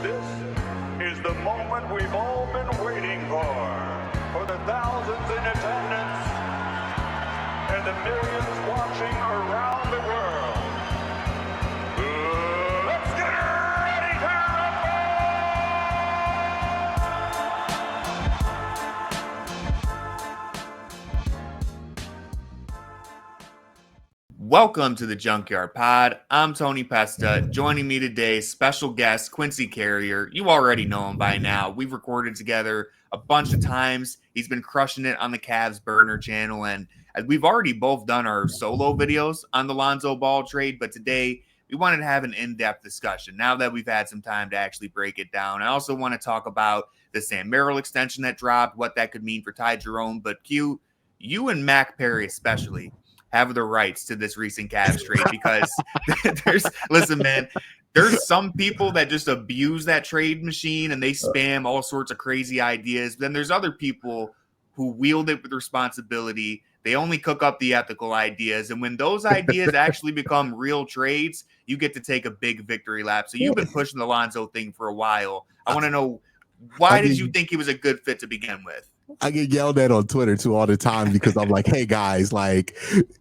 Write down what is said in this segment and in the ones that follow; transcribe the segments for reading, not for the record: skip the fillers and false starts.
This is the moment we've all been waiting for the thousands in attendance and the millions watching around the world. Let's get ready to rumble! Welcome to the Junkyard Pod. I'm Tony Pesta. Joining me today, special guest Quincy Carrier. You already know him by now. We've recorded together a bunch of times. He's been crushing it on the Cavs Burner channel, and we've already both done our solo videos on the Lonzo Ball trade, but today we wanted to have an in-depth discussion now that we've had some time to actually break it down. I also want to talk about the Sam Merrill extension that dropped, what that could mean for Ty Jerome, but Q, you and Mac Perry especially have the rights to this recent Cavs trade because there's some people that just abuse that trade machine and they spam all sorts of crazy ideas. Then there's other people who wield it with responsibility. They only cook up the ethical ideas. And when those ideas actually become real trades, you get to take a big victory lap. So you've been pushing the Lonzo thing for a while. I want to know, why did you think he was a good fit to begin with? I get yelled at on Twitter too all the time because I'm like, hey guys, like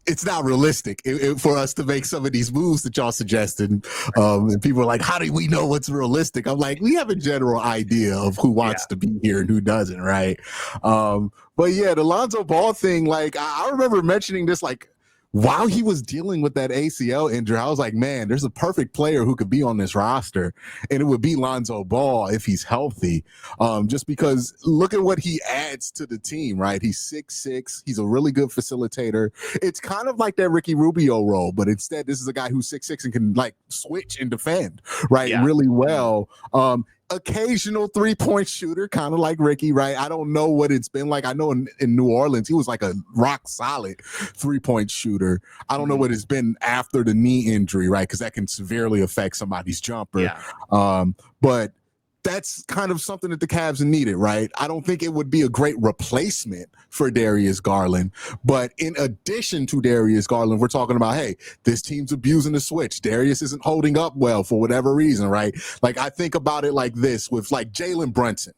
it's not realistic for us to make some of these moves that y'all suggested. And people are like, how do we know what's realistic? I'm like, we have a general idea of who wants to be here and who doesn't, right? But yeah, the Lonzo Ball thing, like I remember mentioning this like while he was dealing with that ACL injury. I was like, man, there's a perfect player who could be on this roster, and it would be Lonzo Ball if he's healthy. Just because look at what he adds to the team, right? He's 6'6". He's a really good facilitator. It's kind of like that Ricky Rubio role, but instead this is a guy who's 6'6" and can like switch and defend, right? Yeah. Really well. Occasional three-point shooter, kind of like Ricky, right? I don't know what it's been like. I know in New Orleans, he was like a rock-solid three-point shooter. I don't know what it's been after the knee injury, right? Because that can severely affect somebody's jumper. Yeah. But that's kind of something that the Cavs needed, right? I don't think it would be a great replacement for Darius Garland. But in addition to Darius Garland, we're talking about, hey, this team's abusing the switch. Darius isn't holding up well for whatever reason, right? Like, I think about it like this with, like, Jalen Brunson.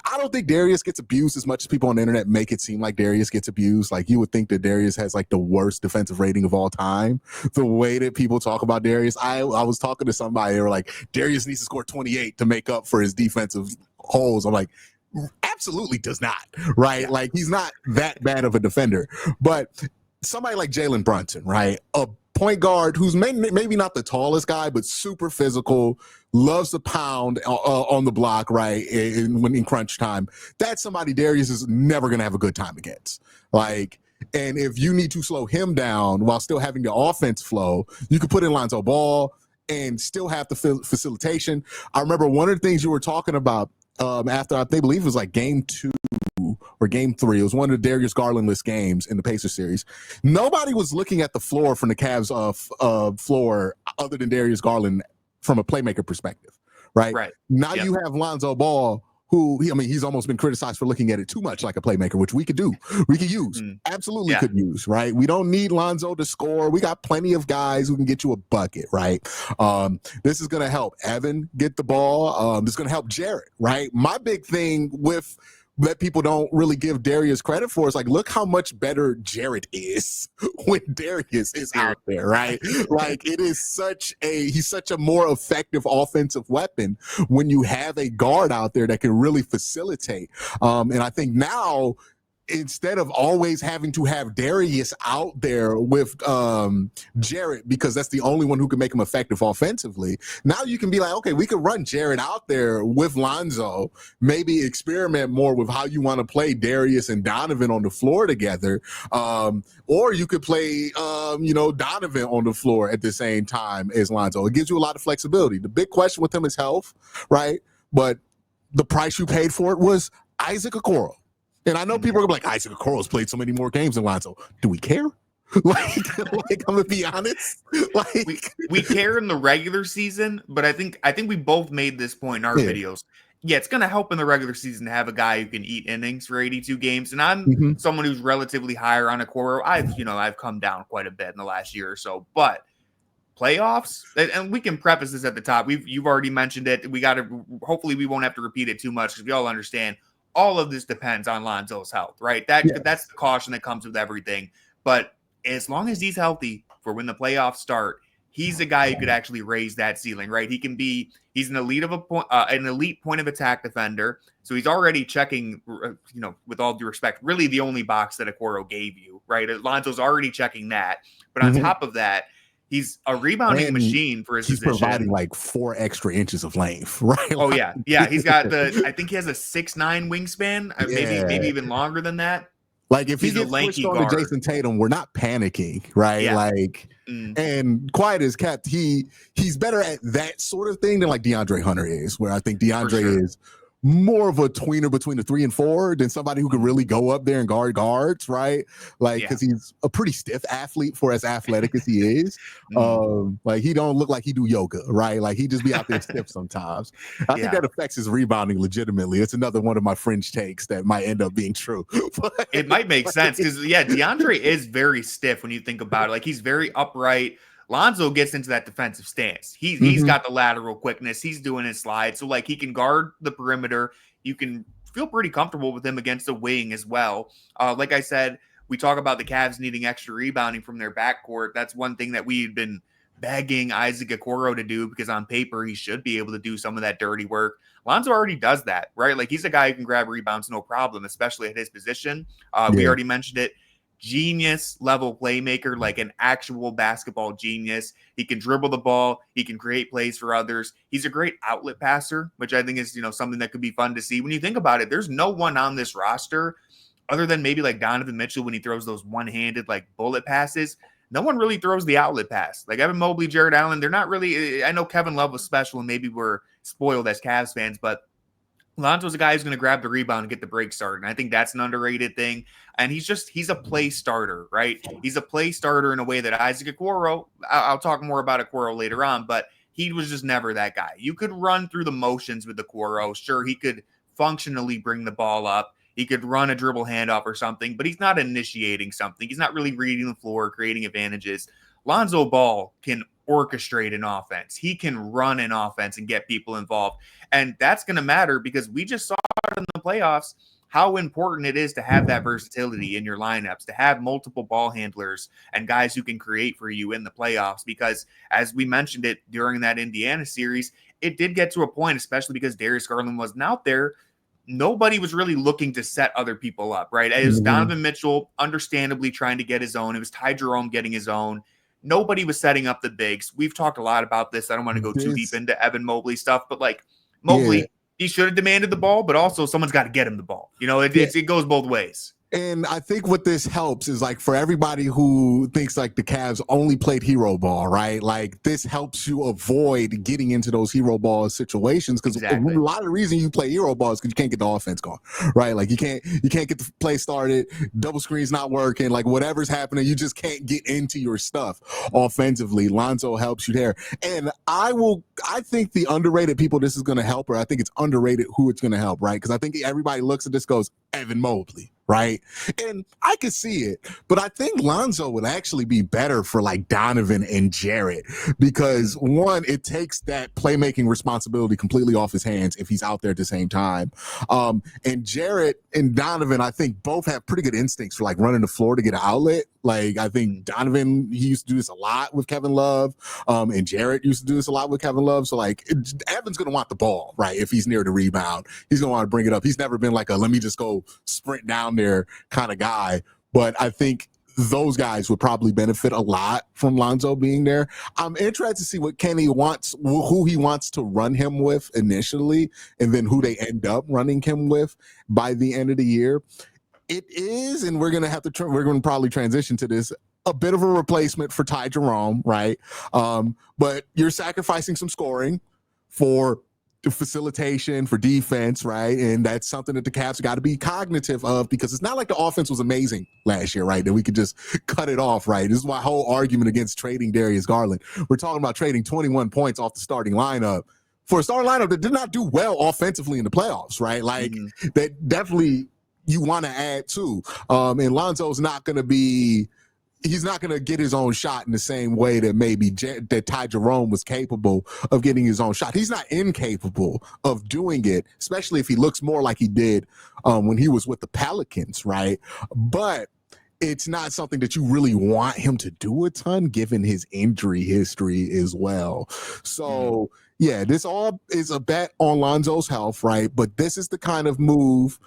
I don't think Darius gets abused as much as people on the internet make it seem like Darius gets abused. Like, you would think that Darius has like the worst defensive rating of all time. The way that people talk about Darius, I was talking to somebody, they were like, Darius needs to score 28 to make up for his defensive holes. I'm like, absolutely does not, right? Like, he's not that bad of a defender. But somebody like Jalen Brunson, right? A point guard who's maybe not the tallest guy, but super physical, loves to pound on the block, right? When in crunch time, that's somebody Darius is never going to have a good time against. Like, and if you need to slow him down while still having the offense flow, you could put in Lonzo Ball and still have the facilitation. I remember one of the things you were talking about after I believe it was like game 2 or game 3. It was one of the Darius Garland-less games in the Pacers series. Nobody was looking at the floor from the Cavs floor other than Darius Garland from a playmaker perspective, right? Now you have Lonzo Ball, who, he's almost been criticized for looking at it too much like a playmaker, which we could do. We could use. Absolutely could use, right? We don't need Lonzo to score. We got plenty of guys who can get you a bucket, right? This is going to help Evan get the ball. This is going to help Jarrett, right? My big thing with that people don't really give Darius credit for is like, look how much better Jarrett is when Darius is out there, right? Like, it is he's such a more effective offensive weapon when you have a guard out there that can really facilitate. And I think now, instead of always having to have Darius out there with Jarrett, because that's the only one who can make him effective offensively, now you can be like, okay, we could run Jarrett out there with Lonzo, maybe experiment more with how you want to play Darius and Donovan on the floor together. Or you could play, Donovan on the floor at the same time as Lonzo. It gives you a lot of flexibility. The big question with him is health, right? But the price you paid for it was Isaac Okoro. And I know people are gonna be like, Isaac Okoro's played so many more games than Lonzo. Do we care? Like I'm gonna be honest. Like we care in the regular season, but I think we both made this point in our videos. Yeah, it's gonna help in the regular season to have a guy who can eat innings for 82 games. And I'm someone who's relatively higher on Okoro. I've come down quite a bit in the last year or so, but playoffs, and we can preface this at the top. You've already mentioned it. Hopefully we won't have to repeat it too much because we all understand all of this depends on Lonzo's health, right? That's the caution that comes with everything. But as long as he's healthy for when the playoffs start, he's a guy who could actually raise that ceiling, right? He's an elite point of attack defender. So he's already checking, with all due respect, really the only box that Okoro gave you, right? Lonzo's already checking that. But on top of that, he's a rebounding machine for his position. He's providing like 4 extra inches of length, right? Oh, yeah. Yeah, he's got I think he has a 6'9" wingspan, maybe even longer than that. Like if he gets switched on to Jason Tatum, we're not panicking, right? Yeah. And quiet as kept, he's better at that sort of thing than like DeAndre Hunter is, where I think DeAndre is more of a tweener between the 3 and 4 than somebody who can really go up there and guard guards, right? Because he's a pretty stiff athlete for as athletic as he is. He don't look like he do yoga, right? Like he just be out there stiff sometimes. I think that affects his rebounding legitimately. It's another one of my fringe takes that might end up being true. It might make sense because DeAndre is very stiff when you think about it. Like he's very upright. Lonzo gets into that defensive stance. He's got the lateral quickness. He's doing his slide. So, like, he can guard the perimeter. You can feel pretty comfortable with him against the wing as well. Like I said, we talk about the Cavs needing extra rebounding from their backcourt. That's one thing that we've been begging Isaac Okoro to do because on paper he should be able to do some of that dirty work. Lonzo already does that, right? Like, he's a guy who can grab rebounds no problem, especially at his position. We already mentioned it. Genius level playmaker, like an actual basketball genius. He can dribble the ball. He can create plays for others. He's a great outlet passer, which I think is, something that could be fun to see. When you think about it, there's no one on this roster other than maybe like Donovan Mitchell when he throws those one-handed like bullet passes. No one really throws the outlet pass. Like Evan Mobley, Jarrett Allen, they're not really. I know Kevin Love was special and maybe we're spoiled as Cavs fans, but Lonzo's a guy who's going to grab the rebound and get the break started. And I think that's an underrated thing. And he's a play starter, right? He's a play starter in a way that Isaac Okoro, I'll talk more about Okoro later on, but he was just never that guy. You could run through the motions with Okoro. Sure, he could functionally bring the ball up. He could run a dribble handoff or something, but he's not initiating something. He's not really reading the floor, creating advantages. Lonzo Ball can orchestrate an offense. He can run an offense and get people involved. And that's going to matter because we just saw it in the playoffs how important it is to have that versatility in your lineups, to have multiple ball handlers and guys who can create for you in the playoffs. Because as we mentioned it during that Indiana series, it did get to a point, especially because Darius Garland wasn't out there, nobody was really looking to set other people up, right? It was Donovan Mitchell understandably trying to get his own. It was Ty Jerome getting his own. Nobody was setting up the bigs. We've talked a lot about this. I don't want to go too deep into Evan Mobley stuff, but like Mobley, he should have demanded the ball, but also someone's got to get him the ball. It goes both ways. And I think what this helps is like for everybody who thinks like the Cavs only played hero ball, right? Like this helps you avoid getting into those hero ball situations because a lot of the reason you play hero ball is because you can't get the offense going, right? Like you can't get the play started, double screen's not working, like whatever's happening, you just can't get into your stuff offensively. Lonzo helps you there. And I think the underrated people this is going to help, or I think it's underrated who it's going to help, right? Because I think everybody looks at this goes, Evan Mobley, right? And I could see it, but I think Lonzo would actually be better for like Donovan and Jarrett because one, it takes that playmaking responsibility completely off his hands if he's out there at the same time. And Jarrett and Donovan, I think both have pretty good instincts for like running the floor to get an outlet. Like I think Donovan, he used to do this a lot with Kevin Love, and Jarrett used to do this a lot with Kevin Love. So like Evan's going to want the ball, right? If he's near the rebound, he's going to want to bring it up. He's never been like let me just go sprint down there kind of guy. But I think those guys would probably benefit a lot from Lonzo being there. I'm interested to see what Kenny wants, who he wants to run him with initially, and then who they end up running him with by the end of the year. It is, and we're going to probably transition to this, a bit of a replacement for Ty Jerome, right? But you're sacrificing some scoring for the facilitation, for defense, right? And that's something that the Cavs got to be cognitive of because it's not like the offense was amazing last year, right? That we could just cut it off, right? This is my whole argument against trading Darius Garland. We're talking about trading 21 points off the starting lineup for a starting lineup that did not do well offensively in the playoffs, right? Like that definitely you want to add to. And Lonzo's not going to be he's not going to get his own shot in the same way that maybe that Ty Jerome was capable of getting his own shot. He's not incapable of doing it, especially if he looks more like he did when he was with the Pelicans, right? But it's not something that you really want him to do a ton, given his injury history as well. So, yeah, this all is a bet on Lonzo's health, right? But this is the kind of move,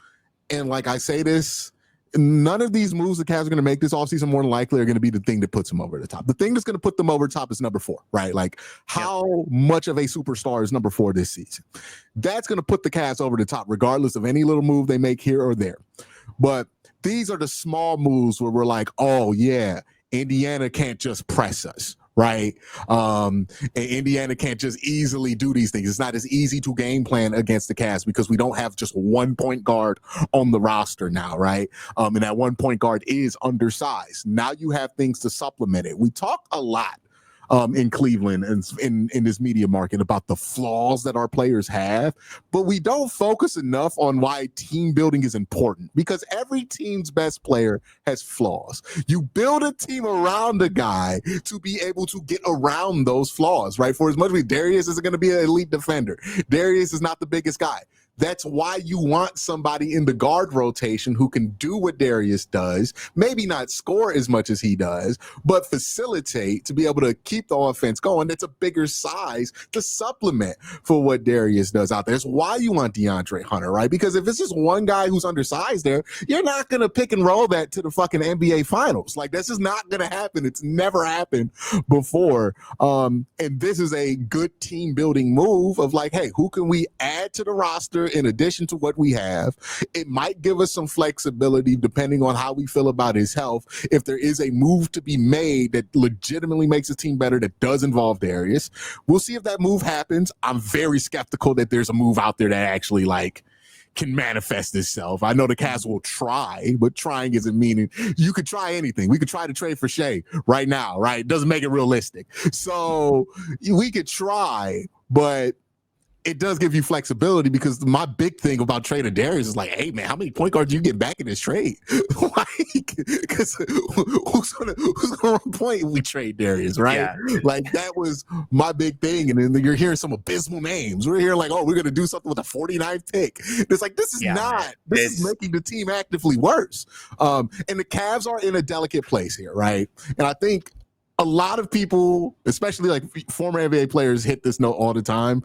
and like I say this, none of these moves the Cavs are going to make this offseason more than likely are going to be the thing that puts them over the top. The thing that's going to put them over the top is number 4, right? Like, how much of a superstar is number 4 this season? That's going to put the Cavs over the top, regardless of any little move they make here or there. But these are the small moves where we're like, oh, yeah, Indiana can't just press us, right? And Indiana can't just easily do these things. It's not as easy to game plan against the Cavs because we don't have just one point guard on the roster now, right? And that one point guard is undersized. Now you have things to supplement it. We talked a lot in Cleveland and in this media market about the flaws that our players have, but we don't focus enough on why team building is important, because every team's best player has flaws. You build a team around a guy to be able to get around those flaws, right? For as much as Darius isn't going to be an elite defender, Darius is not the biggest guy. That's why you want somebody in the guard rotation who can do what Darius does, maybe not score as much as he does, but facilitate to be able to keep the offense going. That's a bigger size to supplement for what Darius does out there. It's why you want DeAndre Hunter, right? Because if it's just one guy who's undersized there, you're not going to pick and roll that to the fucking NBA Finals. Like, this is not going to happen. It's never happened before. And this is a good team building move of like, hey, who can we add to the roster in addition to what we have? It might give us some flexibility depending on how we feel about his health. If there is a move to be made that legitimately makes the team better that does involve Darius, we'll see if that move happens. I'm very skeptical that there's a move out there that actually like can manifest itself. I know the Cavs will try, but trying isn't meaning you could try anything. We could try to trade for Shea right now, right? It doesn't make it realistic. So we could try, but it does give you flexibility, because my big thing about trading Darius is like, hey man, how many point guards do you get back in this trade? Like, because who's gonna run point if we trade Darius, right? Yeah. Like, that was my big thing. And then you're hearing some abysmal names. We're hearing like, oh, we're gonna do something with a 49th pick. It's like, this is is making the team actively worse. And the Cavs are in a delicate place here, right? And I think a lot of people, especially like former NBA players, hit this note all the time.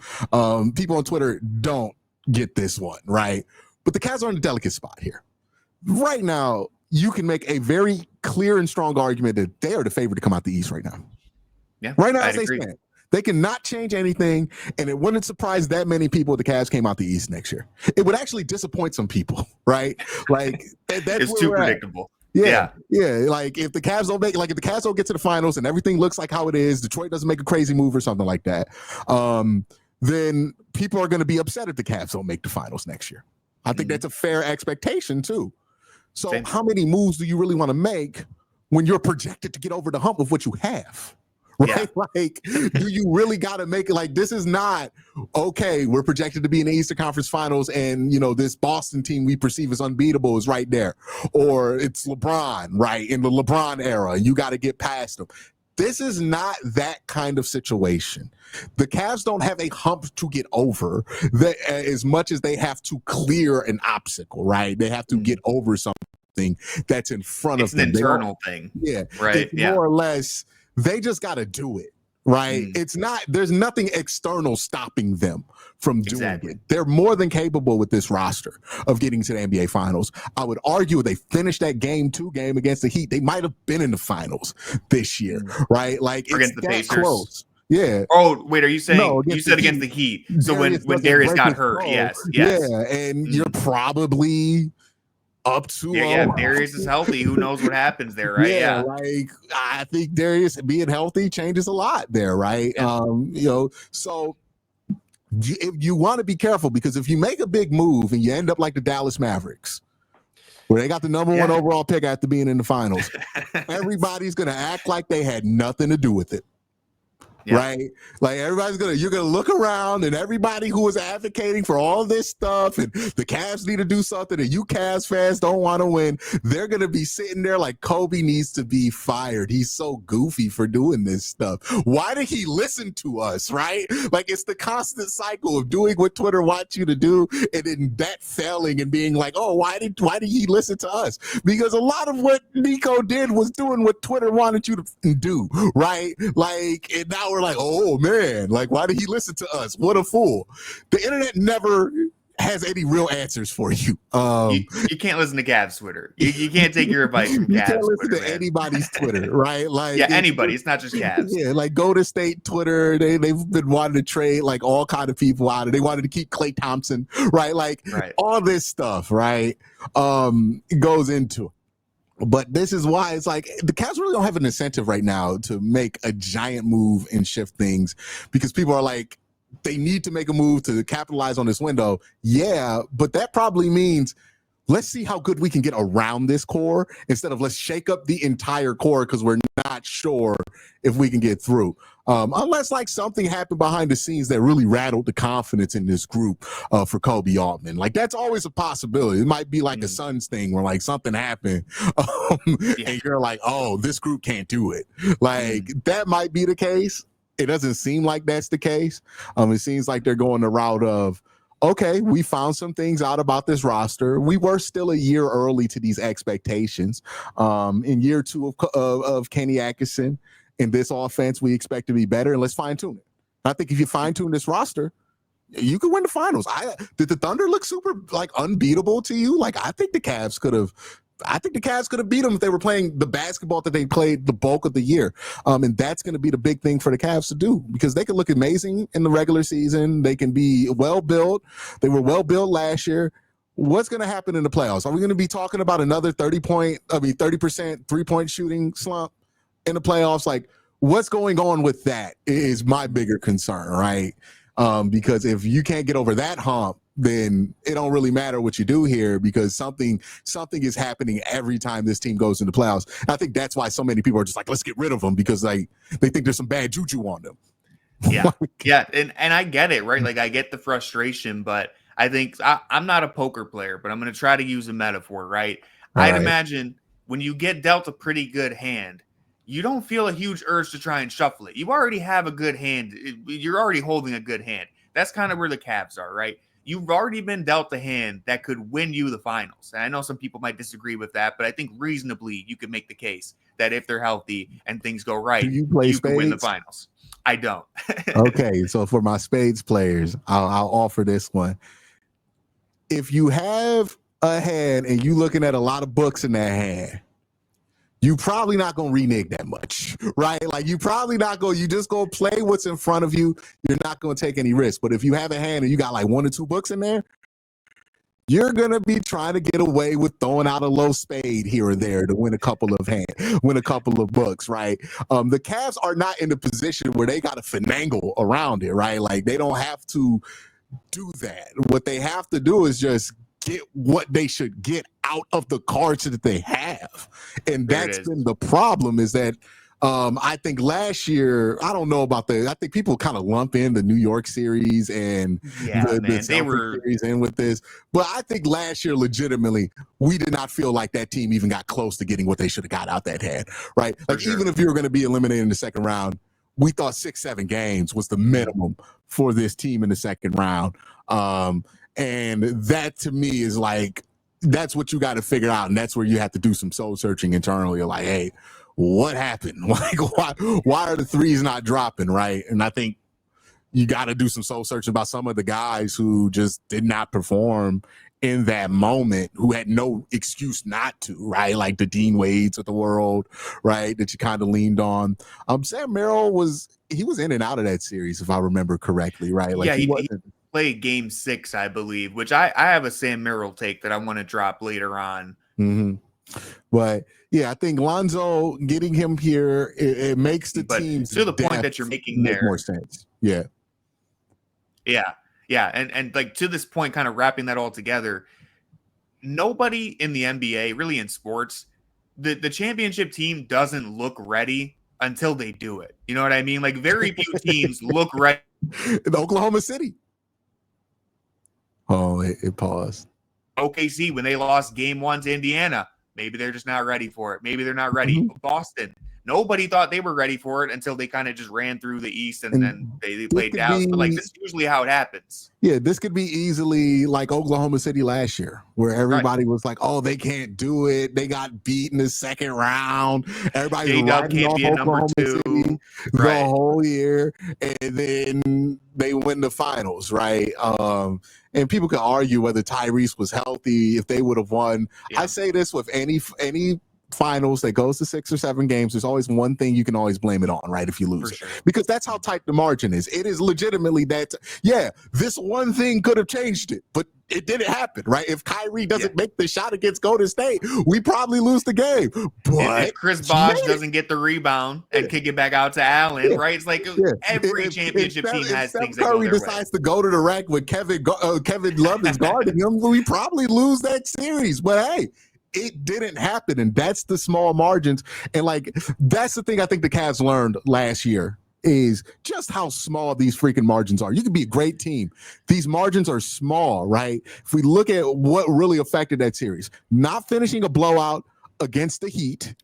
People on Twitter don't get this one, right? But the Cavs are in a delicate spot here. Right now, you can make a very clear and strong argument that they are the favorite to come out the East right now. Yeah, right now, as they stand. They cannot change anything, and it wouldn't surprise that many people if the Cavs came out the East next year. It would actually disappoint some people, right? Like, that's it's too predictable. Yeah. Like, if the Cavs don't if the Cavs don't get to the finals and everything looks like how it is, Detroit doesn't make a crazy move or something like that, then people are going to be upset if the Cavs don't make the finals next year. I think that's a fair expectation too. So how many moves do you really want to make when you're projected to get over the hump of what you have? Right? Yeah. Like, do you really got to make it? Like, this is not, okay, we're projected to be in the Eastern Conference Finals and, this Boston team we perceive as unbeatable is right there. Or it's LeBron, right, in the LeBron era, and you got to get past them. This is not that kind of situation. The Cavs don't have a hump to get over as much as they have to clear an obstacle, right? They have to get over something that's in front of them. It's an internal thing. Yeah. Right. It's more or less, they just got to do it, right? It's not, there's nothing external stopping them from doing it. They're more than capable with this roster of getting to the NBA Finals. I would argue if they finished that Game 2 game against the Heat, they might have been in the Finals this year, right? Like, it's that Pacers. Close. Yeah. Oh, wait, are you saying you said against the Heat? So when Darius got hurt, yes. Yeah, and you're probably up to if Darius is healthy, who knows what happens there, right? Yeah, like, I think Darius being healthy changes a lot there, right? So you want to be careful, because if you make a big move and you end up like the Dallas Mavericks, where they got the number 1 overall pick after being in the finals, everybody's going to act like they had nothing to do with it. right? Like you're gonna look around, and everybody who is advocating for all this stuff, and the Cavs need to do something, and you Cavs fans don't want to win, they're gonna be sitting there like Kobe needs to be fired. He's so goofy for doing this stuff. Why did he listen to us, right? Like it's the constant cycle of doing what Twitter wants you to do, and then that failing and being like, oh, why did he listen to us? Because a lot of what Nico did was doing what Twitter wanted you to do, right? Like, and now we're like, oh man, like why did he listen to us? What a fool. The internet never has any real answers for you. You can't listen to Cavs Twitter. You can't take your advice from Cavs. You can't listen Twitter, to anybody's Twitter, right? Like anybody. It's not just Cavs. Yeah, like Golden State Twitter. They've been wanting to trade like all kind of people out of. They wanted to keep Klay Thompson, right? Like all this stuff, right? Goes into it. But this is why it's like the Cavs really don't have an incentive right now to make a giant move and shift things, because people are like, they need to make a move to capitalize on this window. Yeah, but that probably means let's see how good we can get around this core instead of let's shake up the entire core because we're not sure if we can get through. Unless like something happened behind the scenes that really rattled the confidence in this group for Kobe Altman. Like that's always a possibility. It might be like a Suns thing where like something happened and you're like, oh, this group can't do it. Like that might be the case. It doesn't seem like that's the case. It seems like they're going the route of, okay, we found some things out about this roster. We were still a year early to these expectations. In year two of Kenny Atkinson, in this offense, we expect to be better, and let's fine tune it. I think if you fine tune this roster, you could win the finals. Did the Thunder look super like unbeatable to you? Like I think the Cavs could have beat them if they were playing the basketball that they played the bulk of the year. And that's going to be the big thing for the Cavs to do, because they can look amazing in the regular season. They can be well built. They were well built last year. What's going to happen in the playoffs? Are we going to be talking about another 30% 3-point shooting slump in the playoffs? Like what's going on with that is my bigger concern, right? Because if you can't get over that hump, then it don't really matter what you do here, because something is happening every time this team goes into playoffs. And I think that's why so many people are just like, let's get rid of them, because like they think there's some bad juju on them. Yeah. And I get it, right? Like I get the frustration, but I think I'm not a poker player, but I'm going to try to use a metaphor, right? I'd imagine when you get dealt a pretty good hand, you don't feel a huge urge to try and shuffle it. You already have a good hand. You're already holding a good hand. That's kind of where the Cavs are, right? You've already been dealt a hand that could win you the finals. And I know some people might disagree with that, but I think reasonably you could make the case that if they're healthy and things go right, you can win the finals. I don't. Okay, so for my spades players, I'll offer this one. If you have a hand and you looking at a lot of books in that hand, you probably not going to renege that much, right? Like you probably not going, you just going to play what's in front of you. You're not going to take any risk. But if you have a hand and you got like 1 or 2 books in there, you're going to be trying to get away with throwing out a low spade here or there to win a couple of books, right? The Cavs are not in a position where they got to finagle around it, right? Like they don't have to do that. What they have to do is just get what they should get out of the cards that they have. And that's been the problem, is that I think last year, I don't know about I think people kind of lump in the New York series and the series in with this. But I think last year, legitimately, we did not feel like that team even got close to getting what they should have got out that hand, right? Like even if you were going to be eliminated in the second round, we thought 6-7 games was the minimum for this team in the second round. And that to me is like, that's what you got to figure out. And that's where you have to do some soul searching internally. Like, hey, what happened? Like, why are the threes not dropping? Right. And I think you got to do some soul searching about some of the guys who just did not perform in that moment, who had no excuse not to, right? Like the Dean Wades of the world, right? That you kind of leaned on. Sam Merrill was in and out of that series, if I remember correctly, right? Like he played game 6, I believe, which I have a Sam Merrill take that I want to drop later on. Mm-hmm. But yeah, I think Lonzo, getting him here, it makes the team to the point that you're making make more sense. Yeah. And like to this point, kind of wrapping that all together, nobody in the NBA, really in sports, the championship team doesn't look ready until they do it. You know what I mean? Like very few teams look ready. In Oklahoma City. Oh, it paused. OKC, when they lost game 1 to Indiana, maybe they're just not ready for it. Maybe they're not ready. Boston, nobody thought they were ready for it until they kind of just ran through the East and then they played Dallas. But like this is usually how it happens. Yeah, this could be easily like Oklahoma City last year, where everybody was like, "Oh, they can't do it. They got beat in the second round." Everybody's J-Dub can't be a number 2 the whole year, and then they win the finals, right? And people can argue whether Tyrese was healthy, if they would have won. Yeah. I say this with any finals that goes to 6 or 7 games, there's always one thing you can always blame it on, right? If you lose it, because that's how tight the margin is. It is legitimately that, this one thing could have changed it, but it didn't happen, right? If Kyrie doesn't make the shot against Golden State, we probably lose the game. But if Chris Bosh doesn't get the rebound and kick it back out to Allen, right? It's like every championship team has things that go their way. If decides to go to the rack with Kevin Love is guarding him, we probably lose that series. But hey, it didn't happen, and that's the small margins. And like that's the thing I think the Cavs learned last year is just how small these freaking margins are. You can be a great team. These margins are small, right? If we look at what really affected that series, not finishing a blowout against the Heat,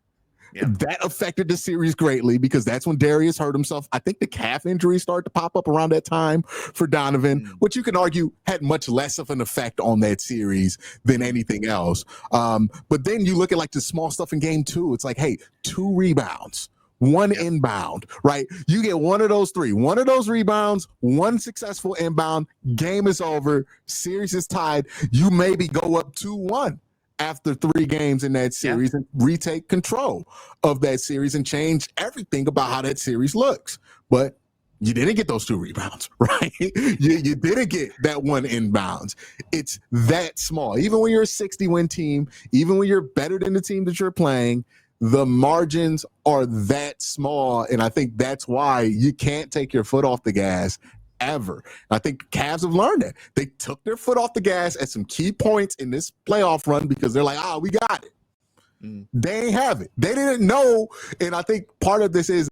that affected the series greatly because that's when Darius hurt himself. I think the calf injuries started to pop up around that time for Donovan, which you can argue had much less of an effect on that series than anything else. But then you look at like the small stuff in game 2. It's like, hey, 2 rebounds, 1 inbound, right? You get one of those 3, one of those rebounds, 1 successful inbound, game is over, series is tied. You maybe go up 2-1 after 3 games in that series and retake control of that series and change everything about how that series looks. But you didn't get those 2 rebounds, right? You didn't get that 1 inbounds. It's that small. Even when you're a 60-win team, even when you're better than the team that you're playing, the margins are that small. And I think that's why you can't take your foot off the gas ever. I think Cavs have learned that. They took their foot off the gas at some key points in this playoff run because they're like, we got it. They ain't have it. They didn't know. And I think part of this is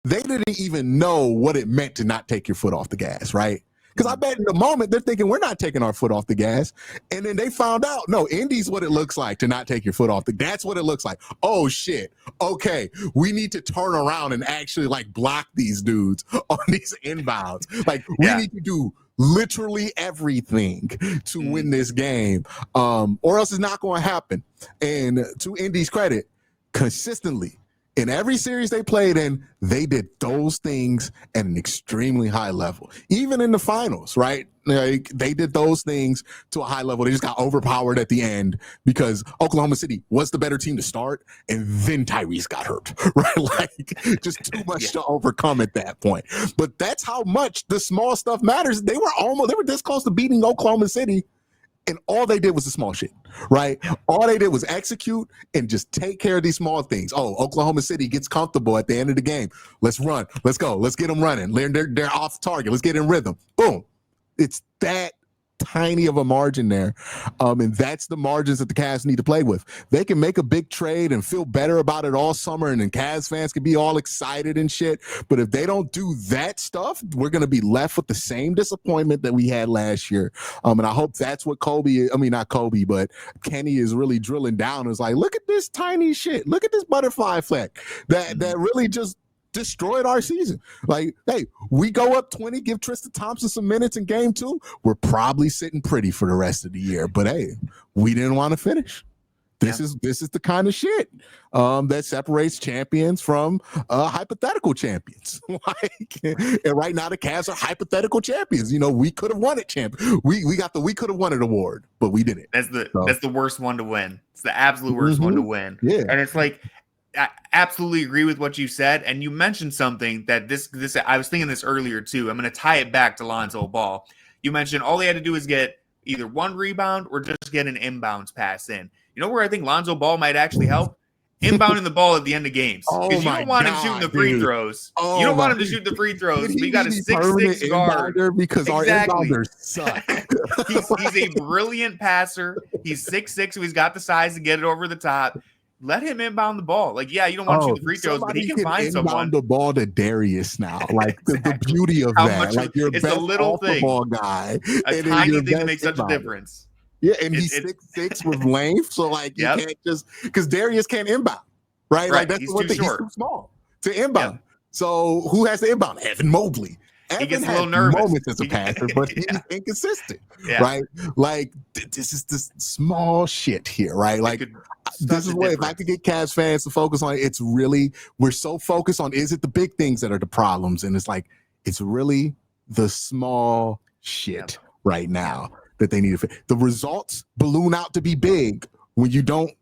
they didn't even know what it meant to not take your foot off the gas, right? Because I bet in the moment they're thinking we're not taking our foot off the gas. And then they found out, no, Indy's what it looks like to not take your foot off that's what it looks like. Oh shit. Okay. We need to turn around and actually like block these dudes on these inbounds. Like we need to do literally everything to win this game. Or else it's not going to happen. And to Indy's credit, consistently, in every series they played in, they did those things at an extremely high level. Even in the finals, right? Like they did those things to a high level. They just got overpowered at the end because Oklahoma City was the better team to start, and then Tyrese got hurt, right? Like just too much to overcome at that point. But that's how much the small stuff matters. They were this close to beating Oklahoma City. And all they did was the small shit, right? All they did was execute and just take care of these small things. Oh, Oklahoma City gets comfortable at the end of the game. Let's run. Let's go. Let's get them running. They're off target. Let's get in rhythm. Boom. It's that tiny of a margin there. And that's the margins that the Cavs need to play with. They can make a big trade and feel better about it all summer, and then Cavs fans can be all excited and shit. But if they don't do that stuff, we're going to be left with the same disappointment that we had last year. And I hope that's what not Kobe, but Kenny is really drilling down. Is like, look at this tiny shit. Look at this butterfly effect that really just destroyed our season. Like, hey, we go up 20, give Tristan Thompson some minutes in game 2. We're probably sitting pretty for the rest of the year. But hey, we didn't want to finish. This is the kind of shit that separates champions from hypothetical champions. And right now the Cavs are hypothetical champions. You know, we could have won it, we got the we could have won it award, but we didn't. That's the worst one to win. It's the absolute worst one to win. Yeah. And it's like, I absolutely agree with what you said. And you mentioned something that this I was thinking this earlier too. I'm going to tie it back to Lonzo Ball. You mentioned all they had to do is get either 1 rebound or just get an inbounds pass in. You know where I think Lonzo Ball might actually help? Inbounding the ball at the end of games. Because you don't want him shooting the free throws. You don't want him to shoot the free throws. We got a 6'6" guard. Because our inbounders suck. He's a brilliant passer. He's 6'6", so he's got the size to get it over the top. let him inbound the ball. Like, yeah, you don't want to shoot the free throws, but he can find someone. The ball to Darius now. Like exactly. the beauty of How that. Much like your it's best a little thing, ball guy, a tiny thing that makes such a difference. Yeah, and he's 6'6" with length, so like you can't just because Darius can't inbound, right? Like that's the one thing. He's too small to inbound. Yep. So who has to inbound? Evan Mobley. He gets a little nervous. Moments as a passer, but he's inconsistent, right? Like this is the small shit here, right? Like this is what if I could get Cavs fans to focus on, it's really we're so focused on is it the big things that are the problems, and it's like it's really the small shit right now that they need to. The results balloon out to be big when you don't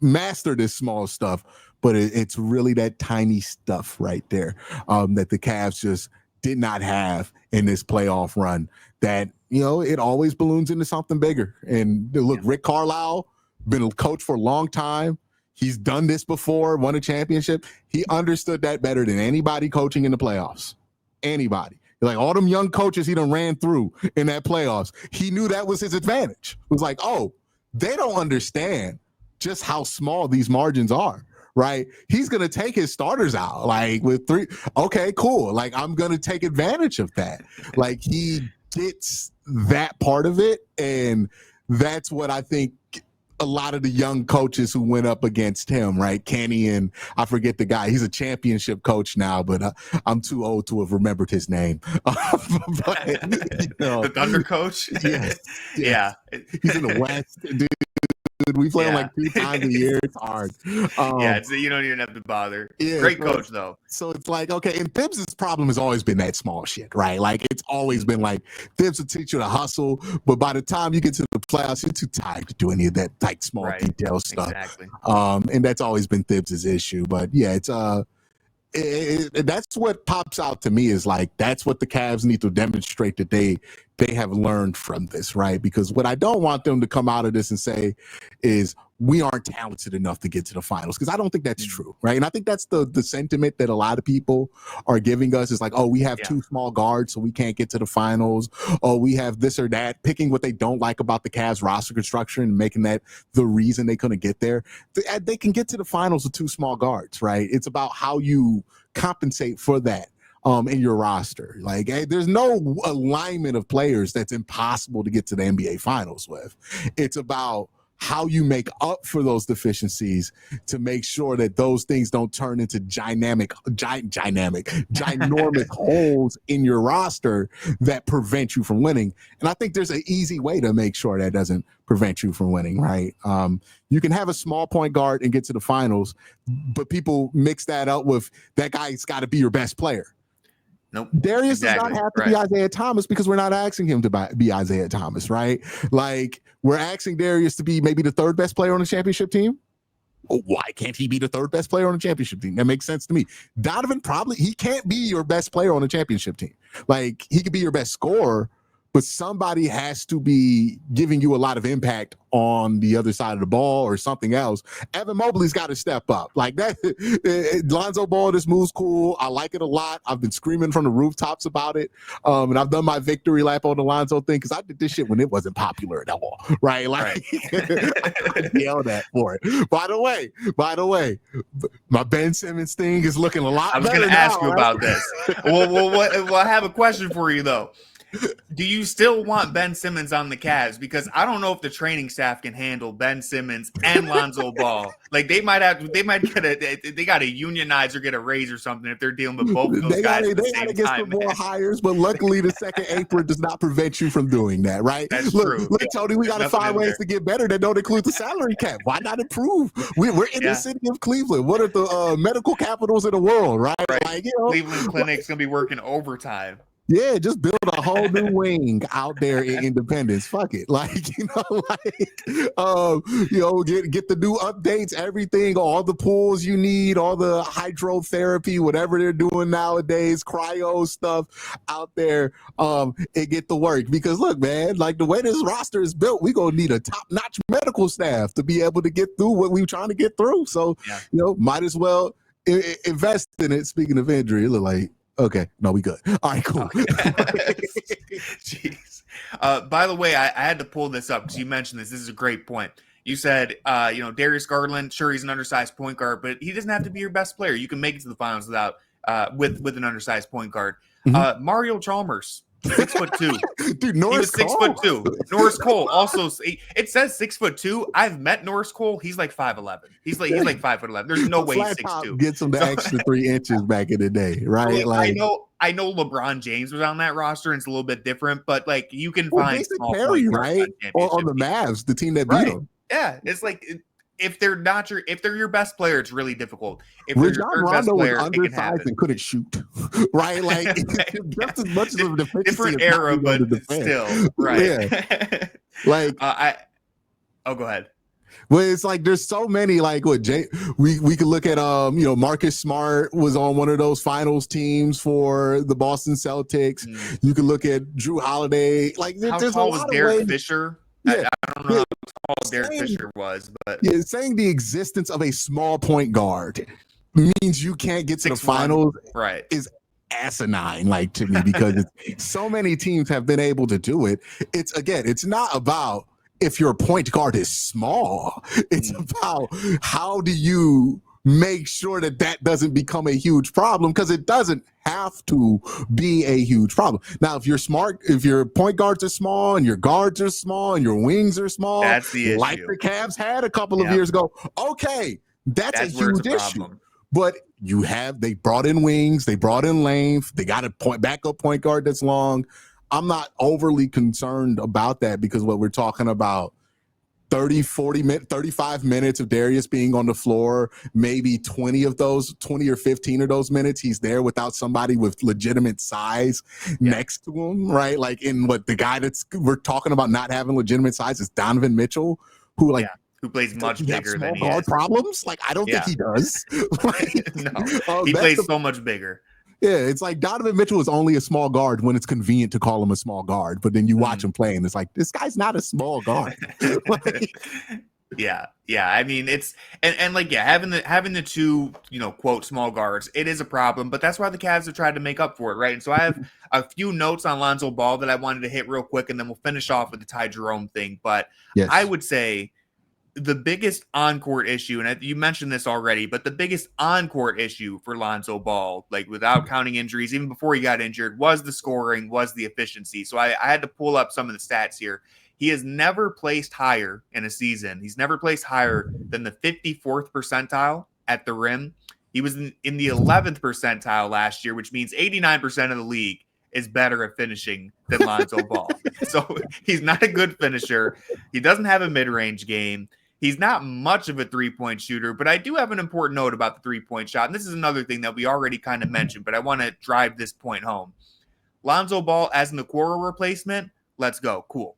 master this small stuff, but it's really that tiny stuff right there that the Cavs just did not have in this playoff run that, it always balloons into something bigger. And look, Rick Carlisle, been a coach for a long time. He's done this before, won a championship. He understood that better than anybody coaching in the playoffs. Anybody. Like all them young coaches he done ran through in that playoffs. He knew that was his advantage. It was like, oh, they don't understand just how small these margins are. Right, he's gonna take his starters out like with 3. Okay, cool. Like I'm gonna take advantage of that. Like he gets that part of it, and that's what I think. A lot of the young coaches who went up against him, right? Kenny and I forget the guy. He's a championship coach now, but I'm too old to have remembered his name. But, the Thunder coach. Yes. Yeah, he's in the West, dude. We play him like 2 times a year. It's hard. You don't even have to bother. Yeah, great coach though. So it's like, okay, and Thibs' problem has always been that small shit, right? Like it's always been like Thibs will teach you to hustle, but by the time you get to the playoffs, you're too tired to do any of that like small detail stuff. Exactly. And that's always been Thibs' issue. But yeah, it's that's what pops out to me is like that's what the Cavs need to demonstrate that they have learned from this, right? Because what I don't want them to come out of this and say is we aren't talented enough to get to the finals, because I don't think that's true, right? And I think that's the sentiment that a lot of people are giving us is like, oh, we have 2 small guards, so we can't get to the finals. Oh, we have this or that, picking what they don't like about the Cavs roster construction and making that the reason they couldn't get there. They can get to the finals with 2 small guards, right? It's about how you compensate for that in your roster. Like, hey, there's no alignment of players that's impossible to get to the NBA Finals with. It's about how you make up for those deficiencies to make sure that those things don't turn into ginormous holes in your roster that prevent you from winning. And I think there's an easy way to make sure that doesn't prevent you from winning, right? You can have a small point guard and get to the finals, but people mix that up with that guy's got to be your best player. Nope. Darius does not have to be Isaiah Thomas because we're not asking him to be Isaiah Thomas, right? Like we're asking Darius to be maybe the 3rd best player on the championship team. Well, why can't he be the 3rd best player on the championship team? That makes sense to me. Donovan he can't be your best player on the championship team. Like he could be your best scorer, but somebody has to be giving you a lot of impact on the other side of the ball or something else. Evan Mobley's got to step up. Like that, Lonzo Ball, this move's cool. I like it a lot. I've been screaming from the rooftops about it. And I've done my victory lap on the Lonzo thing because I did this shit when it wasn't popular at all, right? Like, I yelled at for it. By the way, my Ben Simmons thing is looking a lot better. I was going to ask you about this. Well, I have a question for you, though. Do you still want Ben Simmons on the Cavs? Because I don't know if the training staff can handle Ben Simmons and Lonzo Ball. Like they got to unionize or get a raise or something if they're dealing with both of those guys. They got to get some more hires, but luckily the second apron does not prevent you from doing that, right? That's true. Look, Tony, we got to find ways to get better that don't include the salary cap. Why not improve? We're in the city of Cleveland. What are the medical capitals of the world, right? Like, Cleveland Clinic's gonna be working overtime. Yeah, just build a whole new wing out there in Independence. Fuck it. Like, get the new updates, everything, all the pools you need, all the hydrotherapy, whatever they're doing nowadays, cryo stuff out there, and get to work. Because look, man, like the way this roster is built, we gonna need a top-notch medical staff to be able to get through what we're trying to get through. So, might as well invest in it. Speaking of injury, it look like, okay, no, we good. All right, cool. Jeez. By the way, I had to pull this up because you mentioned this. This is a great point. You said, Darius Garland, sure, he's an undersized point guard, but he doesn't have to be your best player. You can make it to the finals without with an undersized point guard. Mario Chalmers, 6'2". Dude, He Norris was 6'2". Norris Cole also. It says 6'2". I've met Norris Cole. He's like 5'11". He's like 5'11". There's no way he's Flat top 6'2". gets him the extra 3 inches back in the day, right? Like, I know LeBron James was on that roster, and it's a little bit different, but like you can find Jason small Terry, point guards right? On the Mavs, the team that beat them. Yeah, it's like if they're your best player, it's really difficult. If Rajon they're your third Rondo best player, was undersized and couldn't shoot, right? Like just as much of a deficiency, different era, but still, right? Yeah. Like go ahead. Well, it's like there's so many we could look at Marcus Smart was on one of those finals teams for the Boston Celtics. You could look at Jrue Holiday. Like how there's tall a was lot Derek of Fisher? Yeah. I don't know how tall Derek Fisher was, but saying the existence of a small point guard means you can't get to the 6'1", finals. right? Is asinine to me because so many teams have been able to do it. It's not about if your point guard is small. It's about how do you make sure that doesn't become a huge problem, because it doesn't have to be a huge problem. Now, if you're smart, if your point guards are small and your guards are small and your wings are small, that's the issue. Like the Cavs had a couple of years ago. Okay, that's a huge issue. But they brought in wings, they brought in length, they got a backup point guard that's long. I'm not overly concerned about that because what we're talking about 35 minutes of Darius being on the floor, maybe 20 or 15 of those minutes, he's there without somebody with legitimate size next to him, right? Like the guy we're talking about not having legitimate size is Donovan Mitchell, who plays much bigger than he is. Problems? Like, I don't think he does. No, he plays so much bigger. Yeah, it's like Donovan Mitchell is only a small guard when it's convenient to call him a small guard, but then you watch him play and it's like, this guy's not a small guard. Yeah. I mean, it's having the two, quote, small guards, it is a problem, but that's why the Cavs have tried to make up for it, right? And so I have a few notes on Lonzo Ball that I wanted to hit real quick, and then we'll finish off with the Ty Jerome thing. But I would say the biggest on-court issue, and you mentioned this already, but the biggest on-court issue for Lonzo Ball, like without counting injuries, even before he got injured, was the scoring, was the efficiency. So I had to pull up some of the stats here. He has never placed higher in a season. He's never placed higher than the 54th percentile at the rim. He was in the 11th percentile last year, which means 89% of the league is better at finishing than Lonzo Ball. So he's not a good finisher. He doesn't have a mid-range game. He's not much of a three-point shooter, but I do have an important note about the three-point shot. And this is another thing that we already kind of mentioned, but I want to drive this point home. Lonzo Ball as an Okoro replacement, let's go. Cool.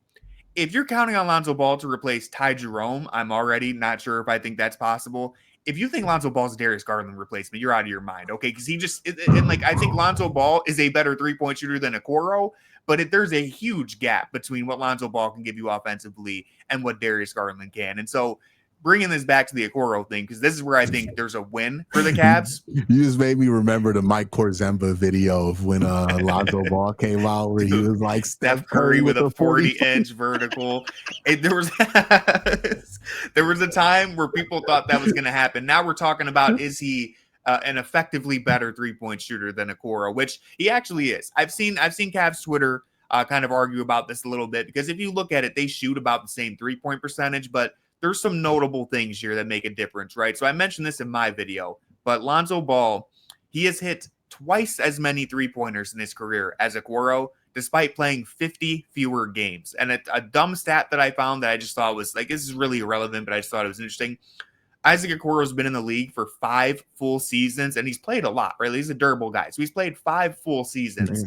If you're counting on Lonzo Ball to replace Ty Jerome, I'm already not sure if I think that's possible. If you think Lonzo Ball's a Darius Garland replacement, you're out of your mind, okay? Because I think Lonzo Ball is a better three-point shooter than Okoro, but there's a huge gap between what Lonzo Ball can give you offensively and what Darius Garland can. And so bringing this back to the Okoro thing, because this is where I think there's a win for the Cavs. You just made me remember the Mike Korzemba video of when Lonzo Ball came out where he was like Steph Curry with a 40-inch vertical. There was a time where people thought that was going to happen. Now we're talking about, is he an effectively better three-point shooter than Okoro, which he actually is. I've seen Cavs Twitter kind of argue about this a little bit, because if you look at it, they shoot about the same three-point percentage, but there's some notable things here that make a difference, right? So I mentioned this in my video, but Lonzo Ball, he has hit twice as many three-pointers in his career as Okoro, despite playing 50 fewer games. And a dumb stat that I found that I just thought was like, this is really irrelevant, but I just thought it was interesting. Isaac Okoro's been in the league for 5 full seasons, and he's played a lot, right? He's a durable guy. So he's played 5 full seasons.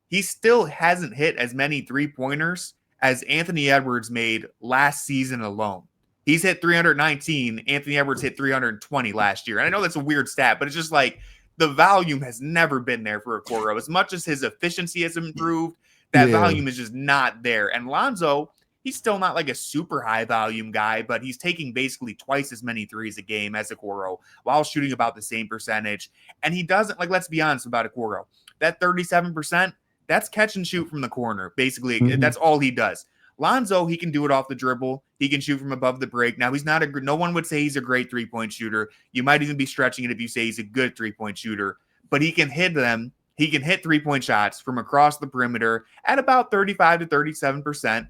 He still hasn't hit as many three-pointers as Anthony Edwards made last season alone. He's hit 319. Anthony Edwards hit 320 last year. And I know that's a weird stat, but it's just like the volume has never been there for Okoro. As much as his efficiency has improved, that volume is just not there. And Lonzo, he's still not like a super high volume guy, but he's taking basically twice as many threes a game as Okoro while shooting about the same percentage. And he doesn't, like, let's be honest about Okoro. That 37%, that's catch and shoot from the corner. Basically, that's all he does. Lonzo, he can do it off the dribble. He can shoot from above the break. Now, he's not no one would say he's a great three-point shooter. You might even be stretching it if you say he's a good three-point shooter, but he can hit them. He can hit three-point shots from across the perimeter at about 35 to 37%.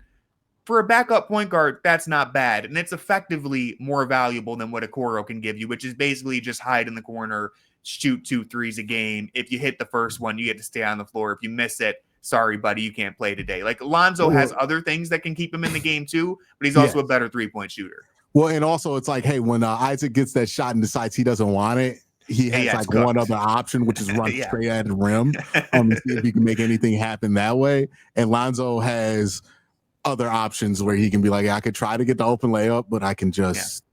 For a backup point guard, that's not bad. And it's effectively more valuable than what Okoro can give you, which is basically just hide in the corner, shoot 2 threes a game. If you hit the first one, you get to stay on the floor. If you miss it, sorry, buddy, you can't play today. Like Lonzo has other things that can keep him in the game too, but he's also a better three-point shooter. Well, and also it's like, hey, when Isaac gets that shot and decides he doesn't want it, he has one other option, which is run straight at the rim. And see if he can make anything happen that way. And Lonzo has other options where he can be like, I could try to get the open layup, but I can just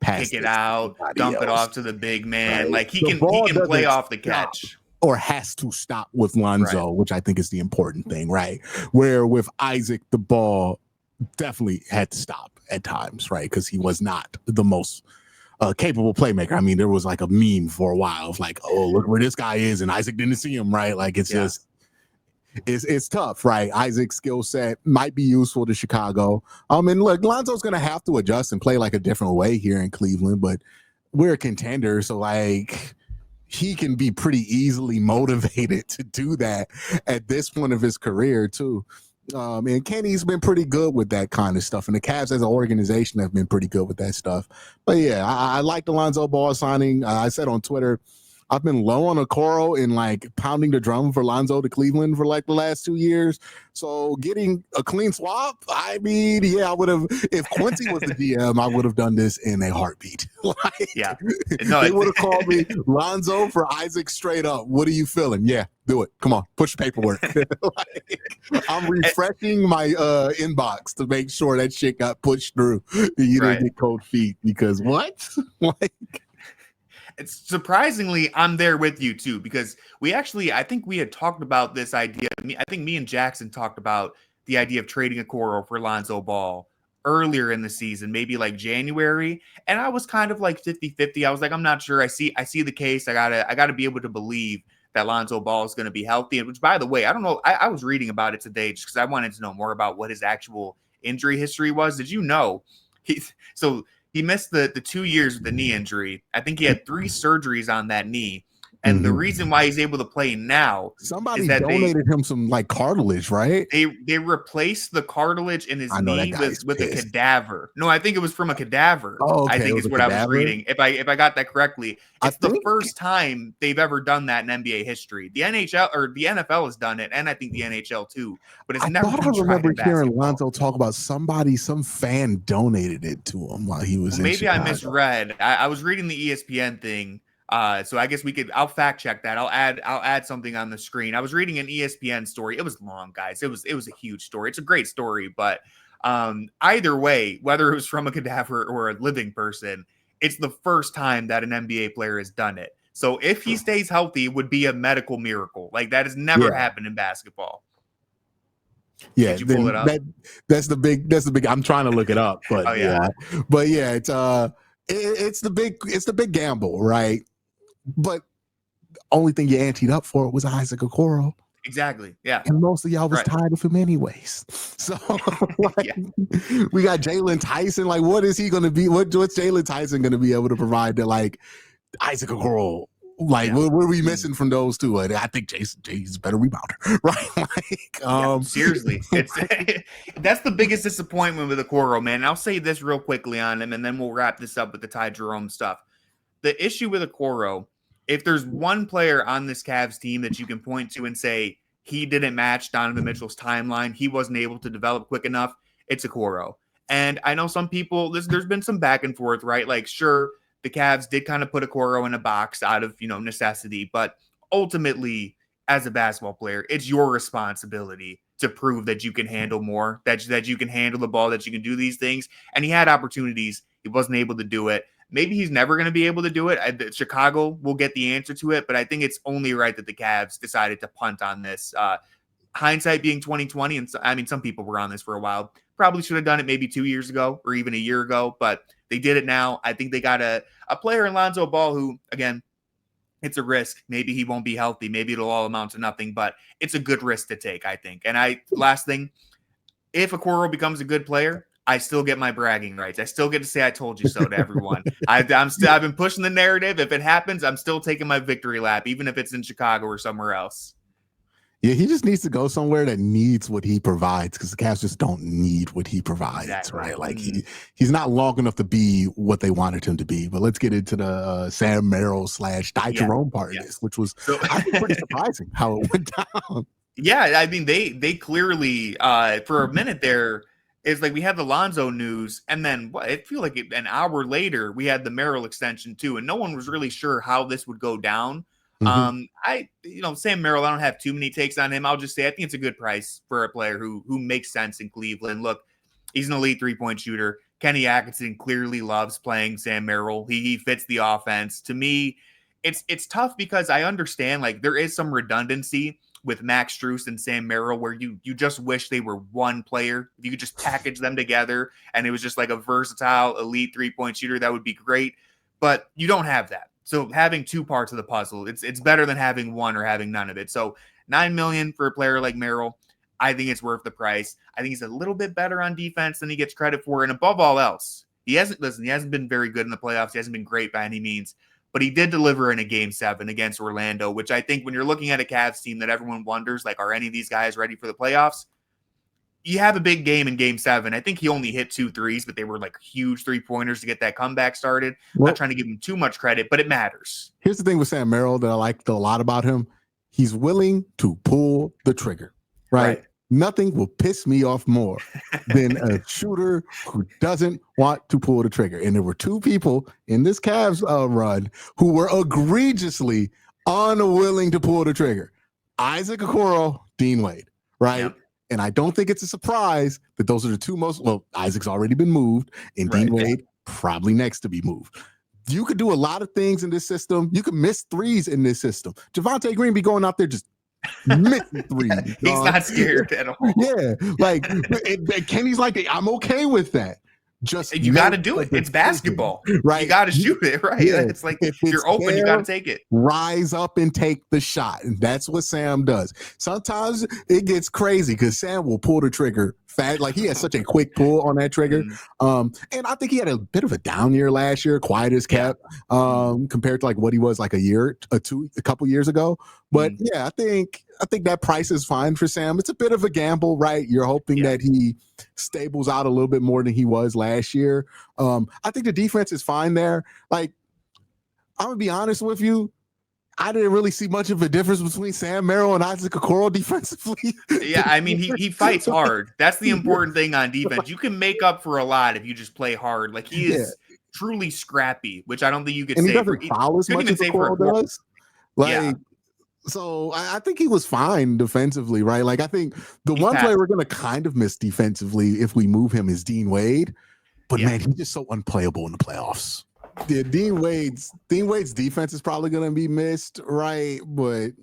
pick it out, dump it off to the big man. Right. Like he can play off the catch. Or has to stop with Lonzo, which I think is the important thing, right? Where with Isaac, the ball definitely had to stop at times, right? Because he was not the most capable playmaker. I mean, there was like a meme for a while of like, oh, look where this guy is, and Isaac didn't see him, right? Like it's just it's tough, right? Isaac's skill set might be useful to Chicago. And look, Lonzo's gonna have to adjust and play like a different way here in Cleveland, but we're a contender, so like he can be pretty easily motivated to do that at this point of his career too. And Kenny's been pretty good with that kind of stuff, and the Cavs as an organization have been pretty good with that stuff. But yeah, I like the Lonzo Ball signing. I said on Twitter, I've been low on Okoro and like pounding the drum for Lonzo to Cleveland for like the last 2 years. So getting a clean swap, I mean, yeah, I would have, if Quincy was the GM, I would have done this in a heartbeat. They would have called me Lonzo for Isaac straight up. What are you feeling? Yeah, do it. Come on, push the paperwork. I'm refreshing my inbox to make sure that shit got pushed through. You didn't get cold feet because what? It's surprisingly, I'm there with you too, because I think we had talked about this idea. I think me and Jackson talked about the idea of trading Okoro for Lonzo Ball earlier in the season, maybe like January. And I was kind of like 50-50. I was like, I'm not sure. I see the case. I gotta be able to believe that Lonzo Ball is going to be healthy. And which, by the way, I don't know. I was reading about it today just because I wanted to know more about what his actual injury history was. Did you know? He missed the 2 years with the knee injury. I think he had 3 surgeries on that knee. And the reason why he's able to play now, somebody donated him some like cartilage, right? They replaced the cartilage in his knee with a cadaver. No, I think it was from a cadaver. Oh, okay. I think is what I was reading. If I got that correctly, it's the first time they've ever done that in NBA history. The NHL or the NFL has done it, and I think the NHL too. But it's never. I remember hearing Lonzo talk about some fan donated it to him while he was. Maybe I misread. I was reading the ESPN thing. So I guess I'll fact check that. I'll add something on the screen. I was reading an ESPN story. It was long, guys. It was a huge story. It's a great story, but either way, whether it was from a cadaver or a living person, it's the first time that an NBA player has done it. So if he stays healthy, it would be a medical miracle. Like that has never happened in basketball. Yeah, did you pull it up? That's the big. I'm trying to look it up, but it's the big gamble, right? But the only thing you anteed up for was Isaac Okoro. Exactly. Yeah. And most of y'all was tired of him anyways. So we got Jalen Tyson. Like, what is he going to be? What's Jalen Tyson going to be able to provide that like Isaac Okoro? Like, what are we missing from those two? I think Jay's a better rebounder, right? Seriously, that's the biggest disappointment with Okoro, man. And I'll say this real quickly on him, and then we'll wrap this up with the Ty Jerome stuff. The issue with Okoro, if there's one player on this Cavs team that you can point to and say he didn't match Donovan Mitchell's timeline, he wasn't able to develop quick enough, it's Okoro. And I know some people, there's been some back and forth, right? Like, sure, the Cavs did kind of put Okoro in a box out of, necessity, but ultimately, as a basketball player, it's your responsibility to prove that you can handle more, that you can handle the ball, that you can do these things. And he had opportunities. He wasn't able to do it. Maybe he's never going to be able to do it. Chicago will get the answer to it, but I think it's only right that the Cavs decided to punt on this. Hindsight being 2020, and I mean, some people were on this for a while. Probably should have done it maybe 2 years ago or even a year ago, but they did it now. I think they got a player in Lonzo Ball who, again, it's a risk. Maybe he won't be healthy. Maybe it'll all amount to nothing, but it's a good risk to take, I think. And last thing, if Okoro becomes a good player, I still get my bragging rights. I still get to say I told you so to everyone. I've been pushing the narrative. If it happens, I'm still taking my victory lap, even if it's in Chicago or somewhere else. Yeah, he just needs to go somewhere that needs what he provides, because the Cavs just don't need what he provides, exactly. Right? Like he's not long enough to be what they wanted him to be. But let's get into the Sam Merrill / Ty Jerome part of this, which was I think pretty surprising how it went down. Yeah, I mean they clearly for a minute there, it's like we had the Lonzo news, and then it feel like an hour later we had the Merrill extension too, and no one was really sure how this would go down. Sam Merrill, I don't have too many takes on him. I'll just say I think it's a good price for a player who makes sense in Cleveland. Look, he's an elite 3-point shooter. Kenny Atkinson clearly loves playing Sam Merrill. He fits the offense. To me, it's tough because I understand like there is some redundancy with Max Strus and Sam Merrill where you just wish they were one player. If you could just package them together and it was just like a versatile elite 3-point shooter, that would be great. But you don't have that. So having two parts of the puzzle, it's better than having one or having none of it. So $9 million for a player like Merrill, I think it's worth the price. I think he's a little bit better on defense than he gets credit for. And above all else, he hasn't been very good in the playoffs. He hasn't been great by any means, but he did deliver in a game 7 against Orlando, which I think when you're looking at a Cavs team that everyone wonders, like, are any of these guys ready for the playoffs? You have a big game in game 7. I think he only hit 2 threes, but they were like huge 3-pointers to get that comeback started. I'm not trying to give him too much credit, but it matters. Here's the thing with Sam Merrill that I liked a lot about him. He's willing to pull the trigger, right? Nothing will piss me off more than a shooter who doesn't want to pull the trigger. And there were 2 people in this Cavs run who were egregiously unwilling to pull the trigger. Isaac Okoro, Dean Wade, right? Yep. And I don't think it's a surprise that those are the 2 most, well, Isaac's already been moved and Dean Wade probably next to be moved. You could do a lot of things in this system. You could miss threes in this system. Javonte Green be going out there just missing threes. He's not scared at all. Yeah. Like, and Kenny's like, I'm okay with that. Just you got to do it. It's basketball, right? You got to shoot it, right? Yeah. It's like if you're open, you got to take it. Rise up and take the shot, and that's what Sam does. Sometimes it gets crazy because Sam will pull the trigger fast. Like he has such a quick pull on that trigger. And I think he had a bit of a down year last year, quiet as kept, compared to like what he was like a couple years ago. But yeah, I think that price is fine for Sam. It's a bit of a gamble, right? You're hoping that he stables out a little bit more than he was last year. I think the defense is fine there. Like, I'm gonna be honest with you. I didn't really see much of a difference between Sam Merrill and Isaac Okoro defensively. Yeah, I mean, he fights hard. That's the important thing on defense. You can make up for a lot if you just play hard. Like, he is truly scrappy, which I don't think you could say. He doesn't foul as much as Okoro does. Like, so I think he was fine defensively, right? Like, I think the one player we're going to kind of miss defensively if we move him is Dean Wade. But, man, he's just so unplayable in the playoffs. Yeah, Dean Wade's defense is probably going to be missed, right? But,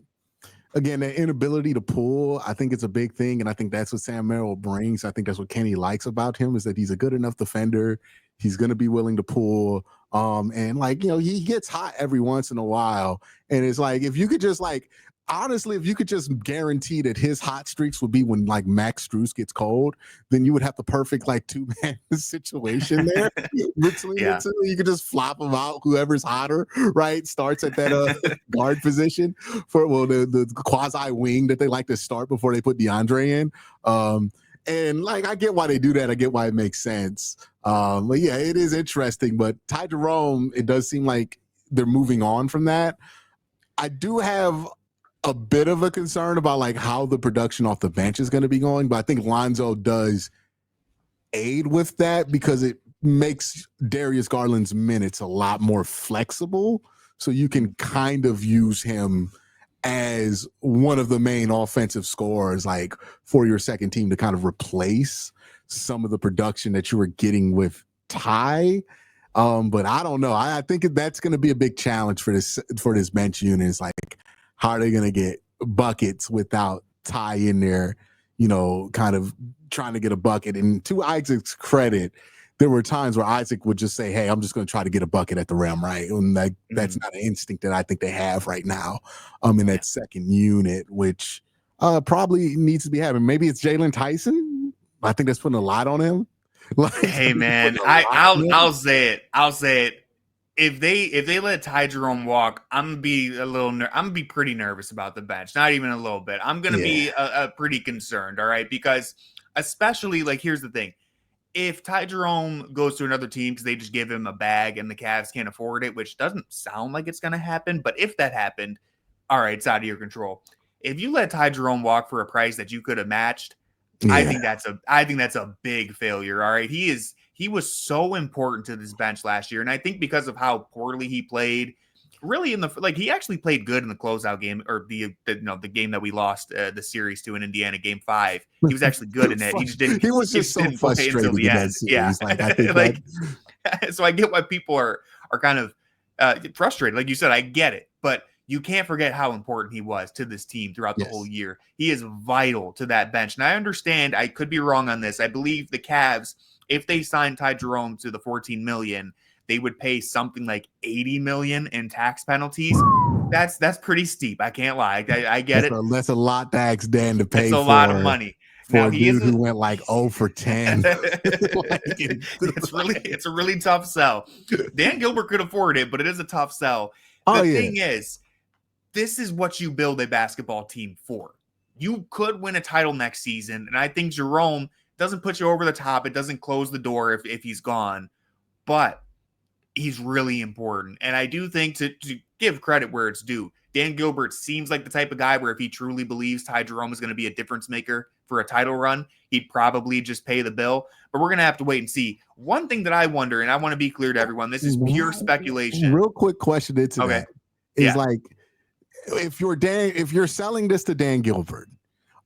again, the inability to pull, I think it's a big thing, and I think that's what Sam Merrill brings. I think that's what Kenny likes about him is that he's a good enough defender. He's going to be willing to pull. And like, you know, he gets hot every once in a while. And it's like, if you could just like, honestly, if you could just guarantee that his hot streaks would be when like Max Strus gets cold, then you would have the perfect like 2-man situation there. Between the two, you could just flop them out. Whoever's hotter, right, starts at that guard position for the quasi wing that they like to start before they put DeAndre in. And like, I get why they do that. I get why it makes sense. But yeah, it is interesting. But Ty Jerome, it does seem like they're moving on from that. I do have a bit of a concern about like how the production off the bench is going to be going, but I think Lonzo does aid with that because it makes Darius Garland's minutes a lot more flexible. So you can kind of use him as one of the main offensive scorers, like for your second team to kind of replace some of the production that you were getting with Ty. But I don't know. I think that's going to be a big challenge for this bench unit. It's like, how are they going to get buckets without Ty in there, you know, kind of trying to get a bucket? And to Isaac's credit, there were times where Isaac would just say, hey, I'm just going to try to get a bucket at the rim, right? And like, that's not an instinct that I think they have right now in that second unit, which probably needs to be having. Maybe it's Jalen Tyson I think that's putting a lot on him. Like, hey man, I'll say it. If they let Ty Jerome walk, I'm gonna be pretty nervous about the bench. Not even a little bit. I'm gonna be pretty concerned. All right, because especially like here's the thing: if Ty Jerome goes to another team because they just give him a bag and the Cavs can't afford it, which doesn't sound like it's gonna happen, but if that happened, all right, it's out of your control. If you let Ty Jerome walk for a price that you could have matched, I think that's a big failure. All right. He was so important to this bench last year. And I think because of how poorly he played, really he actually played good in the closeout game or the game that we lost the series to in Indiana, game 5. He was actually good in it. He just didn't. He was just so frustrated until the end. Yeah. Like, I think so I get why people are kind of frustrated. Like you said, I get it, but you can't forget how important he was to this team throughout the whole year. He is vital to that bench. And I understand, I could be wrong on this. I believe the Cavs, if they signed Ty Jerome to the $14 million, they would pay something like $80 million in tax penalties. That's pretty steep. I can't lie. I get it. That's a lot to ask Dan to pay. It's a lot of money. For a dude who went like 0 for 10. It's a really tough sell. Dan Gilbert could afford it, but it is a tough sell. The thing is, this is what you build a basketball team for. You could win a title next season, and I think Jerome doesn't put you over the top. It doesn't close the door if he's gone, but he's really important. And I do think to give credit where it's due, Dan Gilbert seems like the type of guy where if he truly believes Ty Jerome is going to be a difference maker for a title run, he'd probably just pay the bill. But we're going to have to wait and see. One thing that I wonder, and I want to be clear to everyone, this is pure speculation. Real quick question into that is like, if you're selling this to Dan Gilbert,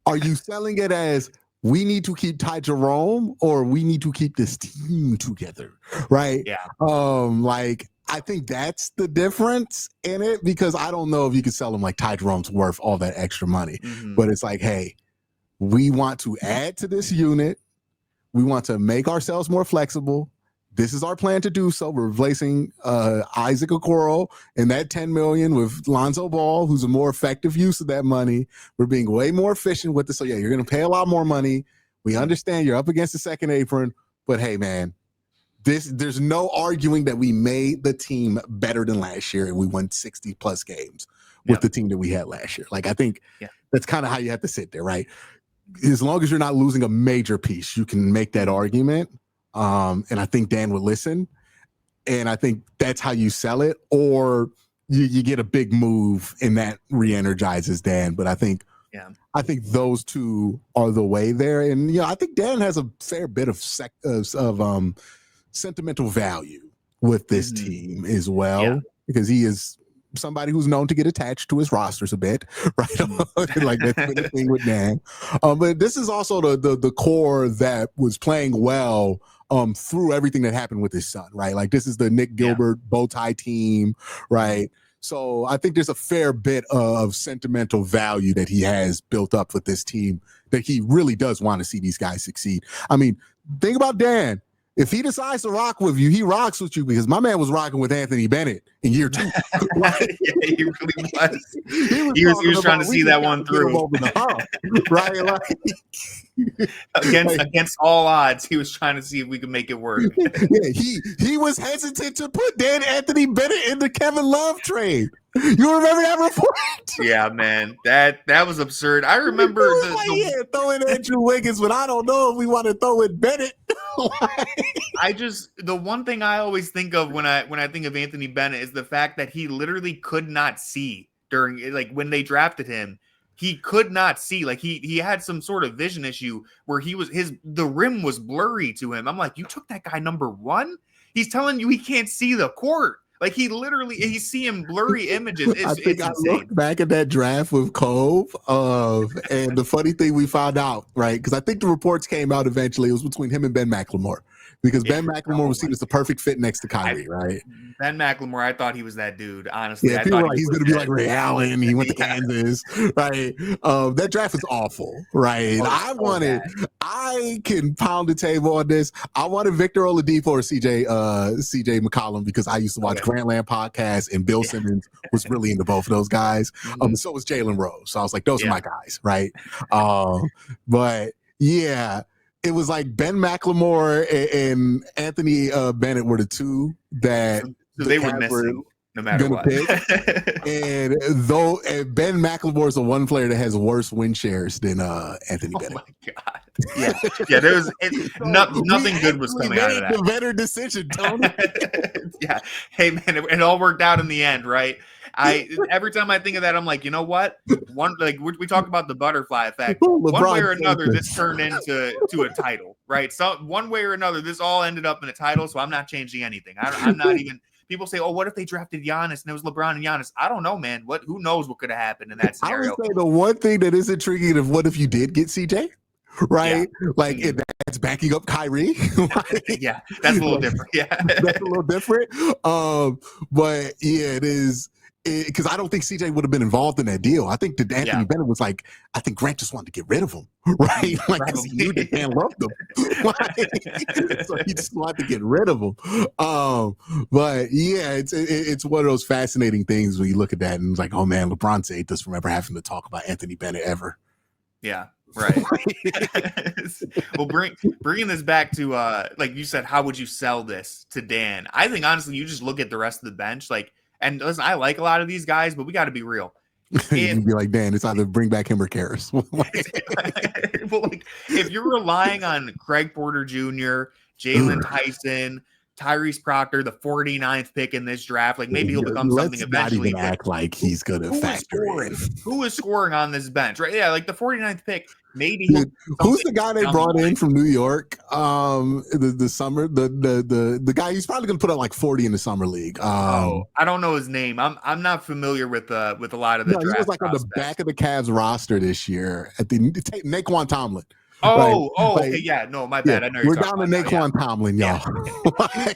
are you selling it as we need to keep Ty Jerome or we need to keep this team together? Right. Yeah. Like, I think that's the difference in it, because I don't know if you can sell him like Ty Jerome's worth all that extra money, but it's like, hey, we want to add to this unit. We want to make ourselves more flexible. This is our plan to do so. We're replacing Isaac Okoro and that $10 million with Lonzo Ball, who's a more effective use of that money. We're being way more efficient with this. So, yeah, you're going to pay a lot more money. We understand you're up against the second apron, but hey, man, there's no arguing that we made the team better than last year and we won 60-plus games with the team that we had last year. Like, I think that's kind of how you have to sit there, right? As long as you're not losing a major piece, you can make that argument. And I think Dan would listen, and I think that's how you sell it, or you get a big move and that re-energizes Dan. But I think those two are the way there. And I think Dan has a fair bit of sentimental value with this team as well, because he is somebody who's known to get attached to his rosters a bit, right? Like that's been the thing with Dan. But this is also the core that was playing well through everything that happened with his son, right? Like this is the Nick Gilbert bow tie team, right? So I think there's a fair bit of sentimental value that he has built up with this team, that he really does want to see these guys succeed. I mean, think about Dan. If he decides to rock with you, he rocks with you, because my man was rocking with Anthony Bennett in year 2. Right? Yeah, he really was. He was trying to see that one through. Over the hump, right? Like, against all odds, he was trying to see if we could make it work. Yeah, he was hesitant to put Anthony Bennett in the Kevin Love trade. You remember that report? Yeah, man. That was absurd. I remember throwing Andrew Wiggins, but I don't know if we want to throw in Bennett. The one thing I always think of when I think of Anthony Bennett is the fact that he literally could not see during, like, when they drafted him. He could not see. Like he had some sort of vision issue where the rim was blurry to him. I'm like, you took that guy number 1? He's telling you he can't see the court. Like he's seeing blurry images. I looked back at that draft with Cove, and the funny thing we found out, right? Because I think the reports came out eventually. It was between him and Ben McLemore, because Ben McLemore was seen as the perfect fit next to Kyrie, right? Ben McLemore, I thought he was that dude. Honestly, yeah, people were like, he's going to be like Ray Allen. He went to Kansas, right? That draft was awful, right? I can pound the table on this. I wanted Victor Oladipo or CJ McCollum, because I used to watch Grantland podcast, and Bill Simmons was really into both of those guys. So was Jalen Rose. So I was like, those are my guys, right? But yeah. it was like Ben McLemore and Anthony Bennett were the two that So they were missing no matter what. Pick. And Ben McLemore is the one player that has worse win shares than Anthony Bennett. Oh my God. Yeah. There was nothing good was coming out of that. The better decision, Tony. Yeah. Hey man, it all worked out in the end, right? Every time I think of that, I'm like, you know what? We talk about the butterfly effect. One way or another, this turned into a title, right? So one way or another, this all ended up in a title. So I'm not changing anything. I'm not even. People say, "Oh, what if they drafted Giannis and it was LeBron and Giannis?" I don't know, man. Who knows what could have happened in that scenario? I would say the one thing that is intriguing is what if you did get CJ, right? Yeah. Like that's backing up Kyrie. Yeah, that's a little different. Yeah, that's a little different. But yeah, it is. Because I don't think CJ would have been involved in that deal. I think that Anthony Bennett was like, I think Grant just wanted to get rid of him, right? Like, because he knew that Dan loved him. So he just wanted to get rid of him. But yeah, it's one of those fascinating things when you look at that and it's like, oh man, LeBron saved us from ever having to talk about Anthony Bennett ever. Yeah. Right. Well, bringing this back to like you said, how would you sell this to Dan? I think honestly, you just look at the rest of the bench, like. And listen, I like a lot of these guys, but we got to be real. You'd be like, Dan, it's either bring back him or Karras. Well, like, if you're relying on Craig Porter Jr., Jalen Tyson, Tyrese Proctor, the 49th pick in this draft, like maybe he'll become something eventually. Not even act like he's going to factor in. Who is scoring on this bench, right? Yeah, like the 49th pick. Maybe who's the guy they brought in from New York? The summer, the guy he's probably gonna put out like 40 in the summer league. I don't know his name. I'm not familiar with a lot of the. He was like prospects. On the back of the Cavs roster this year at the Naquan Tomlin. Okay, yeah, no, my bad. Yeah, I know we're down to Naquan Tomlin, y'all. Yeah.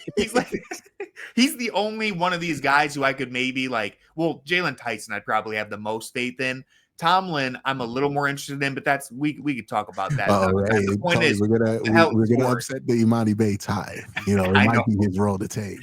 He's the only one of these guys who I could maybe like. Well, Jalen Tyson, I'd probably have the most faith in. Tomlin, I'm a little more interested in, but that's we could talk about that. The point is, we're gonna upset the Emoni Bates high. You know, it might be his role to take.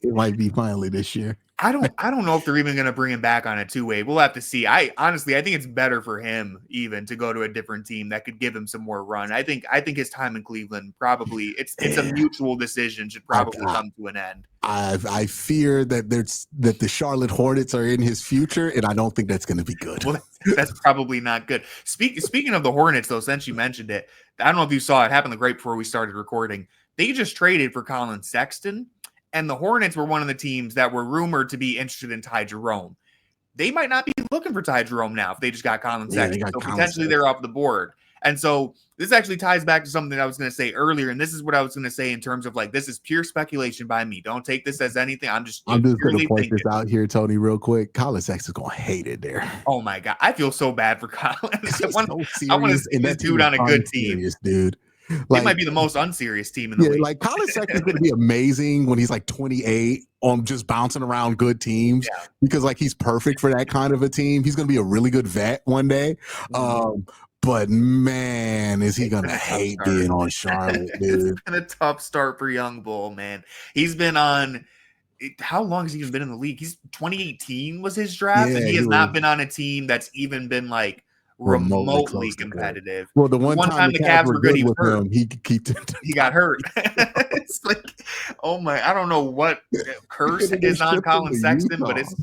It might be finally this year. I don't know if they're even going to bring him back on a two-way. We'll have to see. I think it's better for him even to go to a different team that could give him some more run. I think his time in Cleveland probably it's a mutual decision should probably come to an end. I fear that the Charlotte Hornets are in his future, and I don't think that's going to be good. Well, that's probably not good. Speaking of the Hornets, though, since you mentioned it, I don't know if you saw it happened right before we started recording. They just traded for Colin Sexton. And the Hornets were one of the teams that were rumored to be interested in Ty Jerome. They might not be looking for Ty Jerome now if they just got Colin Sexton. So potentially they're off the board. And so this actually ties back to something I was going to say earlier. And this is what I was going to say in terms of like, this is pure speculation by me. Don't take this as anything. I'm just going to point this out here, Tony, real quick. Colin Sexton's going to hate it there. Oh my God. I feel so bad for Colin. I want to see this dude on a good team. Serious, dude. It might be the most unserious team in the league. Like Colin Sexton's going to be amazing when he's like 28 on just bouncing around good teams because like he's perfect for that kind of a team. He's going to be a really good vet one day. But man, is he going to hate being on Charlotte, dude? It's been a tough start for Young Bull, man. He's been on. How long has he been in the league? 2018 was his draft, and he has not been on a team that's even been like remotely competitive. Well, the one time the Cavs were good, he was hurt. He got hurt. It's like, oh my, I don't know what curse is on Colin Sexton, but it's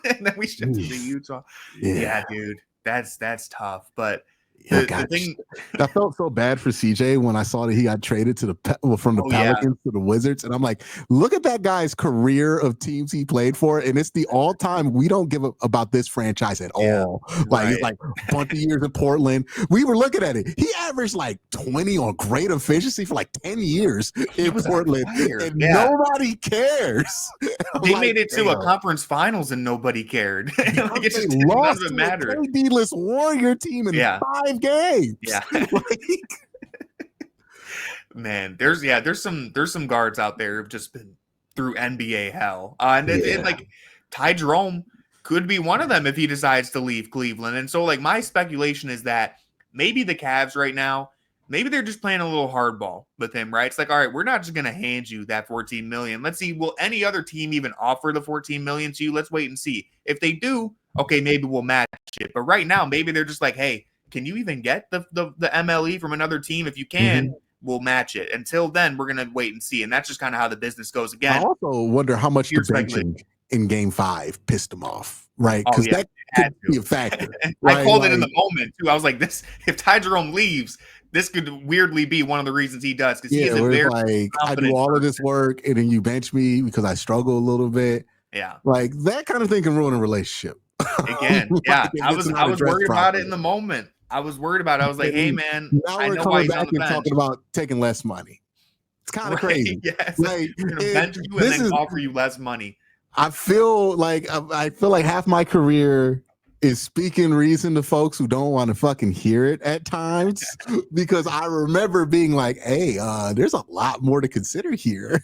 and then we shipped him to Utah. Yeah, dude, that's tough. But I felt so bad for CJ when I saw that he got traded to from the Pelicans to the Wizards, and I'm like, look at that guy's career of teams he played for, and it's the all-time. We don't give about this franchise at all. Like it's like a bunch of years in Portland. We were looking at it. He averaged like 20 on great efficiency for like 10 years in Portland, and nobody cares. They made it to a conference finals and nobody cared. Like, it just doesn't matter. A KD-less Warrior team in 5 games. Yeah. Man, there's some guards out there who've just been through NBA hell. And like Ty Jerome could be one of them if he decides to leave Cleveland. And so like my speculation is that maybe the Cavs right now, maybe they're just playing a little hardball with him, right? It's like, all right, we're not just going to hand you that $14 million. Let's see, will any other team even offer the $14 million to you? Let's wait and see. If they do, okay, maybe we'll match it. But right now, maybe they're just like, hey, can you even get the MLE from another team? If you can, will match it. Until then, we're gonna wait and see, and that's just kind of how the business goes. Again, I also wonder how much the here's benching in Game 5 pissed him off, right? Oh Because yeah, that it had could be to. a factor. I Right? called it in Like, the moment too. I was like, this if Ty Jerome leaves, this could weirdly be one of the reasons he does, because he yeah, is a where it's very like I do confident all of this person. work and then you bench me because I struggle a little bit. Yeah. Like that kind of thing can ruin a relationship. Again, Like, yeah. if I it's was not addressed worried about it properly. in the moment. I was worried about it. I was like, hey And man, now I we're know why coming he's on back the and bench. talking about taking less money. It's kind of Right. crazy. Yes. Like We're gonna bench you and this then is offer you less money. I feel like half my career is speaking reason to folks who don't want to fucking hear it at times, because I remember being like, hey, there's a lot more to consider here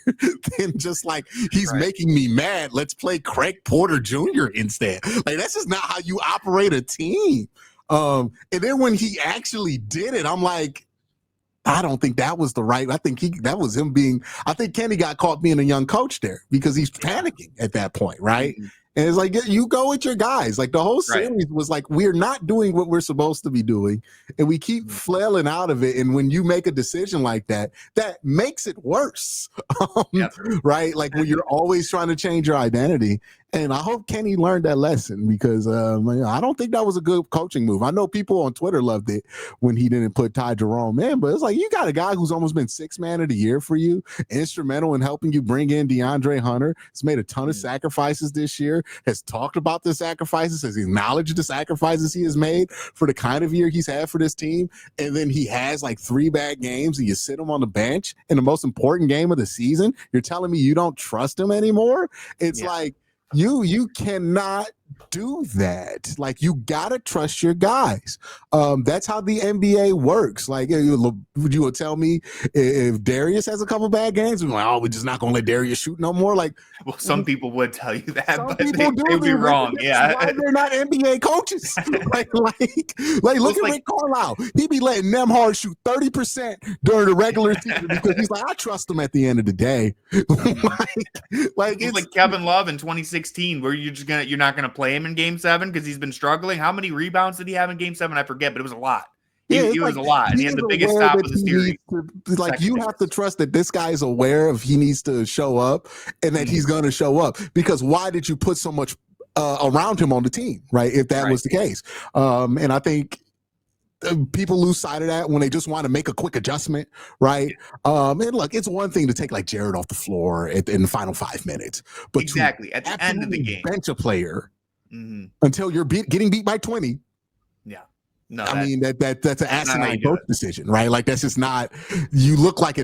than just like he's Right. making me mad. Let's play Craig Porter Jr. instead. Like that's just not how you operate a team. And then when he actually did it, I'm like, I don't think that was the right. I think that was him being. I think Kenny got caught being a young coach there because he's panicking at that point, right? Mhm. And it's like you go with your guys. Like the whole Right. series was like we're not doing what we're supposed to be doing, and we keep flailing out of it. And when you make a decision like that, that makes it worse, Yep. right? Like when you're always trying to change your identity. And I hope Kenny learned that lesson because I don't think that was a good coaching move. I know people on Twitter loved it when he didn't put Ty Jerome in, but it's like you got a guy who's almost been 6th man of the year for you, instrumental in helping you bring in DeAndre Hunter. Has made a ton of sacrifices this year, has talked about the sacrifices, has acknowledged the sacrifices he has made for the kind of year he's had for this team. And then he has like 3 bad games and you sit him on the bench in the most important game of the season. You're telling me you don't trust him anymore? It's like, you cannot do that. Like you gotta trust your guys. That's how the NBA works. Like you would tell me if Darius has a couple bad games, we're like, oh, we're just not gonna let Darius shoot no more. Like, well, some people would tell you that, some but people do. they'd be wrong. Yeah. Why they're not NBA coaches? like look at Rick Carlisle. He be letting Nemhard shoot 30% during the regular season because he's like, I trust him at the end of the day. It's like Kevin Love in 2016, where you're not gonna play him in Game 7 because he's been struggling. How many rebounds did he have in Game 7? I forget, but it was a lot. He was a lot, and he had the biggest stop of the series. You have to trust that this guy is aware of he needs to show up and that he's going to show up, because why did you put so much around him on the team, right? If that was the case. And I think people lose sight of that when they just want to make a quick adjustment, right? And look, it's one thing to take like Jarrett off the floor in the final 5 minutes, but exactly at the end of the game, bench a player until you're getting beat by 20. Yeah. No, I mean that's an asinine coach decision, right? Like that's just not. You look like a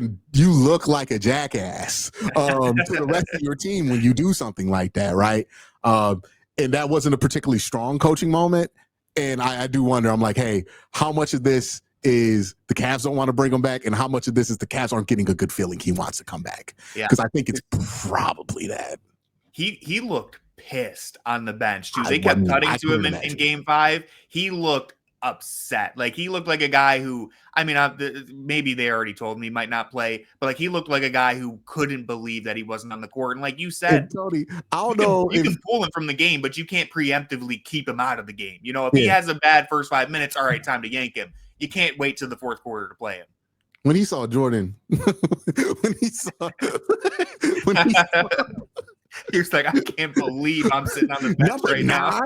jackass to the rest of your team when you do something like that, right? And that wasn't a particularly strong coaching moment. And I do wonder. I'm like, hey, how much of this is the Cavs don't want to bring him back, and how much of this is the Cavs aren't getting a good feeling he wants to come back? Yeah, because I think it's probably that. He looked pissed on the bench too. They kept cutting to him in Game 5. He looked upset. Like he looked like a guy who, I mean, maybe they already told him he might not play, but like he looked like a guy who couldn't believe that he wasn't on the court. And like you said, Tony, I don't know. You can pull him from the game, but you can't preemptively keep him out of the game. You know, if he has a bad first 5 minutes, all right, time to yank him. You can't wait till the 4th quarter to play him. When he saw Jordan, he was like, I can't believe I'm sitting on the bench right now.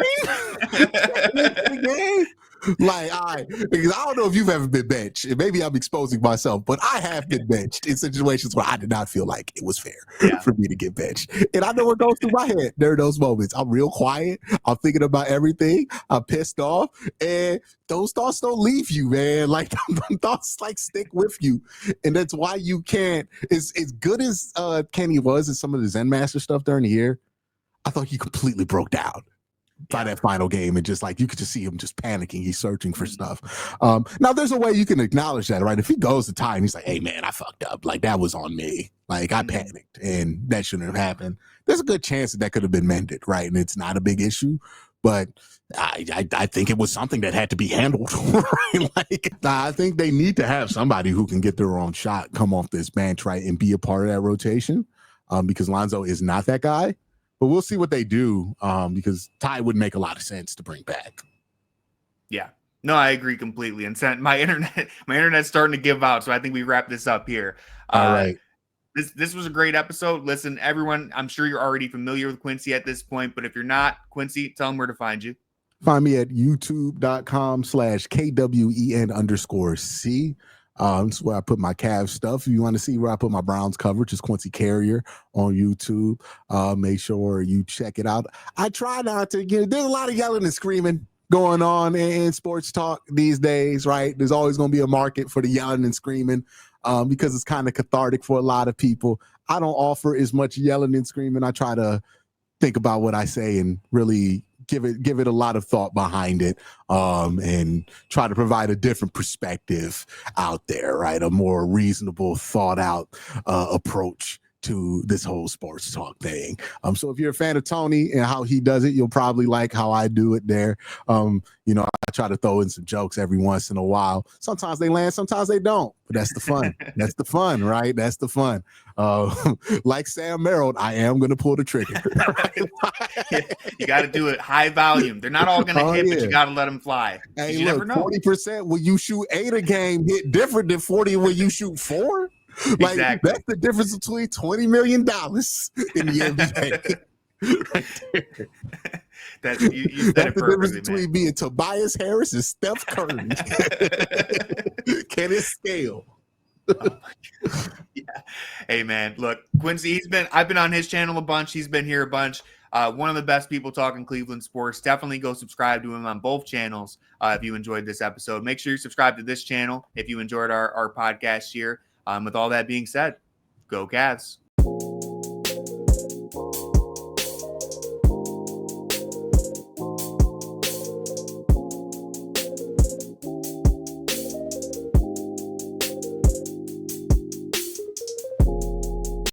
Like, because I don't know if you've ever been benched, and maybe I'm exposing myself, but I have been benched in situations where I did not feel like it was fair for me to get benched. And I know what goes through my head during those moments. I'm real quiet. I'm thinking about everything. I'm pissed off. And those thoughts don't leave you, man. Like, thoughts like stick with you. And that's why you can't, as good as Kenny was in some of the Zen Master stuff during the year, I thought he completely broke down by that final game, and just like you could just see him just panicking. He's searching for stuff. Now there's a way you can acknowledge that, right? If he goes to Ty and he's like, hey man, I fucked up. Like that was on me. Like I panicked and that shouldn't have happened. There's a good chance that could have been mended, right? And it's not a big issue, but I think it was something that had to be handled, right? Like I think they need to have somebody who can get their own shot, come off this bench, right, and be a part of that rotation, because Lonzo is not that guy. But we'll see what they do, because Ty would make a lot of sense to bring back. Yeah. No, I agree completely. And my internet's starting to give out, so I think we wrap this up here. All right. This was a great episode. Listen, everyone, I'm sure you're already familiar with Quincy at this point, but if you're not, Quincy, tell them where to find you. Find me at youtube.com/KWEN_C. That's where I put my Cavs stuff. If you want to see where I put my Browns coverage, it's Quincy Carrier on YouTube. Make sure you check it out. I try not to there's a lot of yelling and screaming going on in sports talk these days, right? There's always going to be a market for the yelling and screaming because it's kind of cathartic for a lot of people. I don't offer as much yelling and screaming. I try to think about what I say and really give it a lot of thought behind it, and try to provide a different perspective out there, right? A more reasonable, thought out approach to this whole sports talk thing. So if you're a fan of Tony and how he does it, you'll probably like how I do it there. I try to throw in some jokes every once in a while. Sometimes they land, sometimes they don't, but that's the fun. That's the fun, right? That's the fun. Like Sam Merrill, I am going to pull the trigger. You got to do it high volume. They're not all going to hit, but you got to let them fly. Hey, you look, never know. 40% when you shoot 8 a game hit different than 40 when you shoot 4. Like, exactly. That's the difference between $20 million in the NBA. Right there. That's you That's the difference between being Tobias Harris and Steph Curry. Can it scale? Yeah. Hey man, look, Quincy, I've been on his channel a bunch. He's been here a bunch. One of the best people talking Cleveland sports. Definitely go subscribe to him on both channels if you enjoyed this episode. Make sure you subscribe to this channel if you enjoyed our podcast here. With all that being said, go Cavs.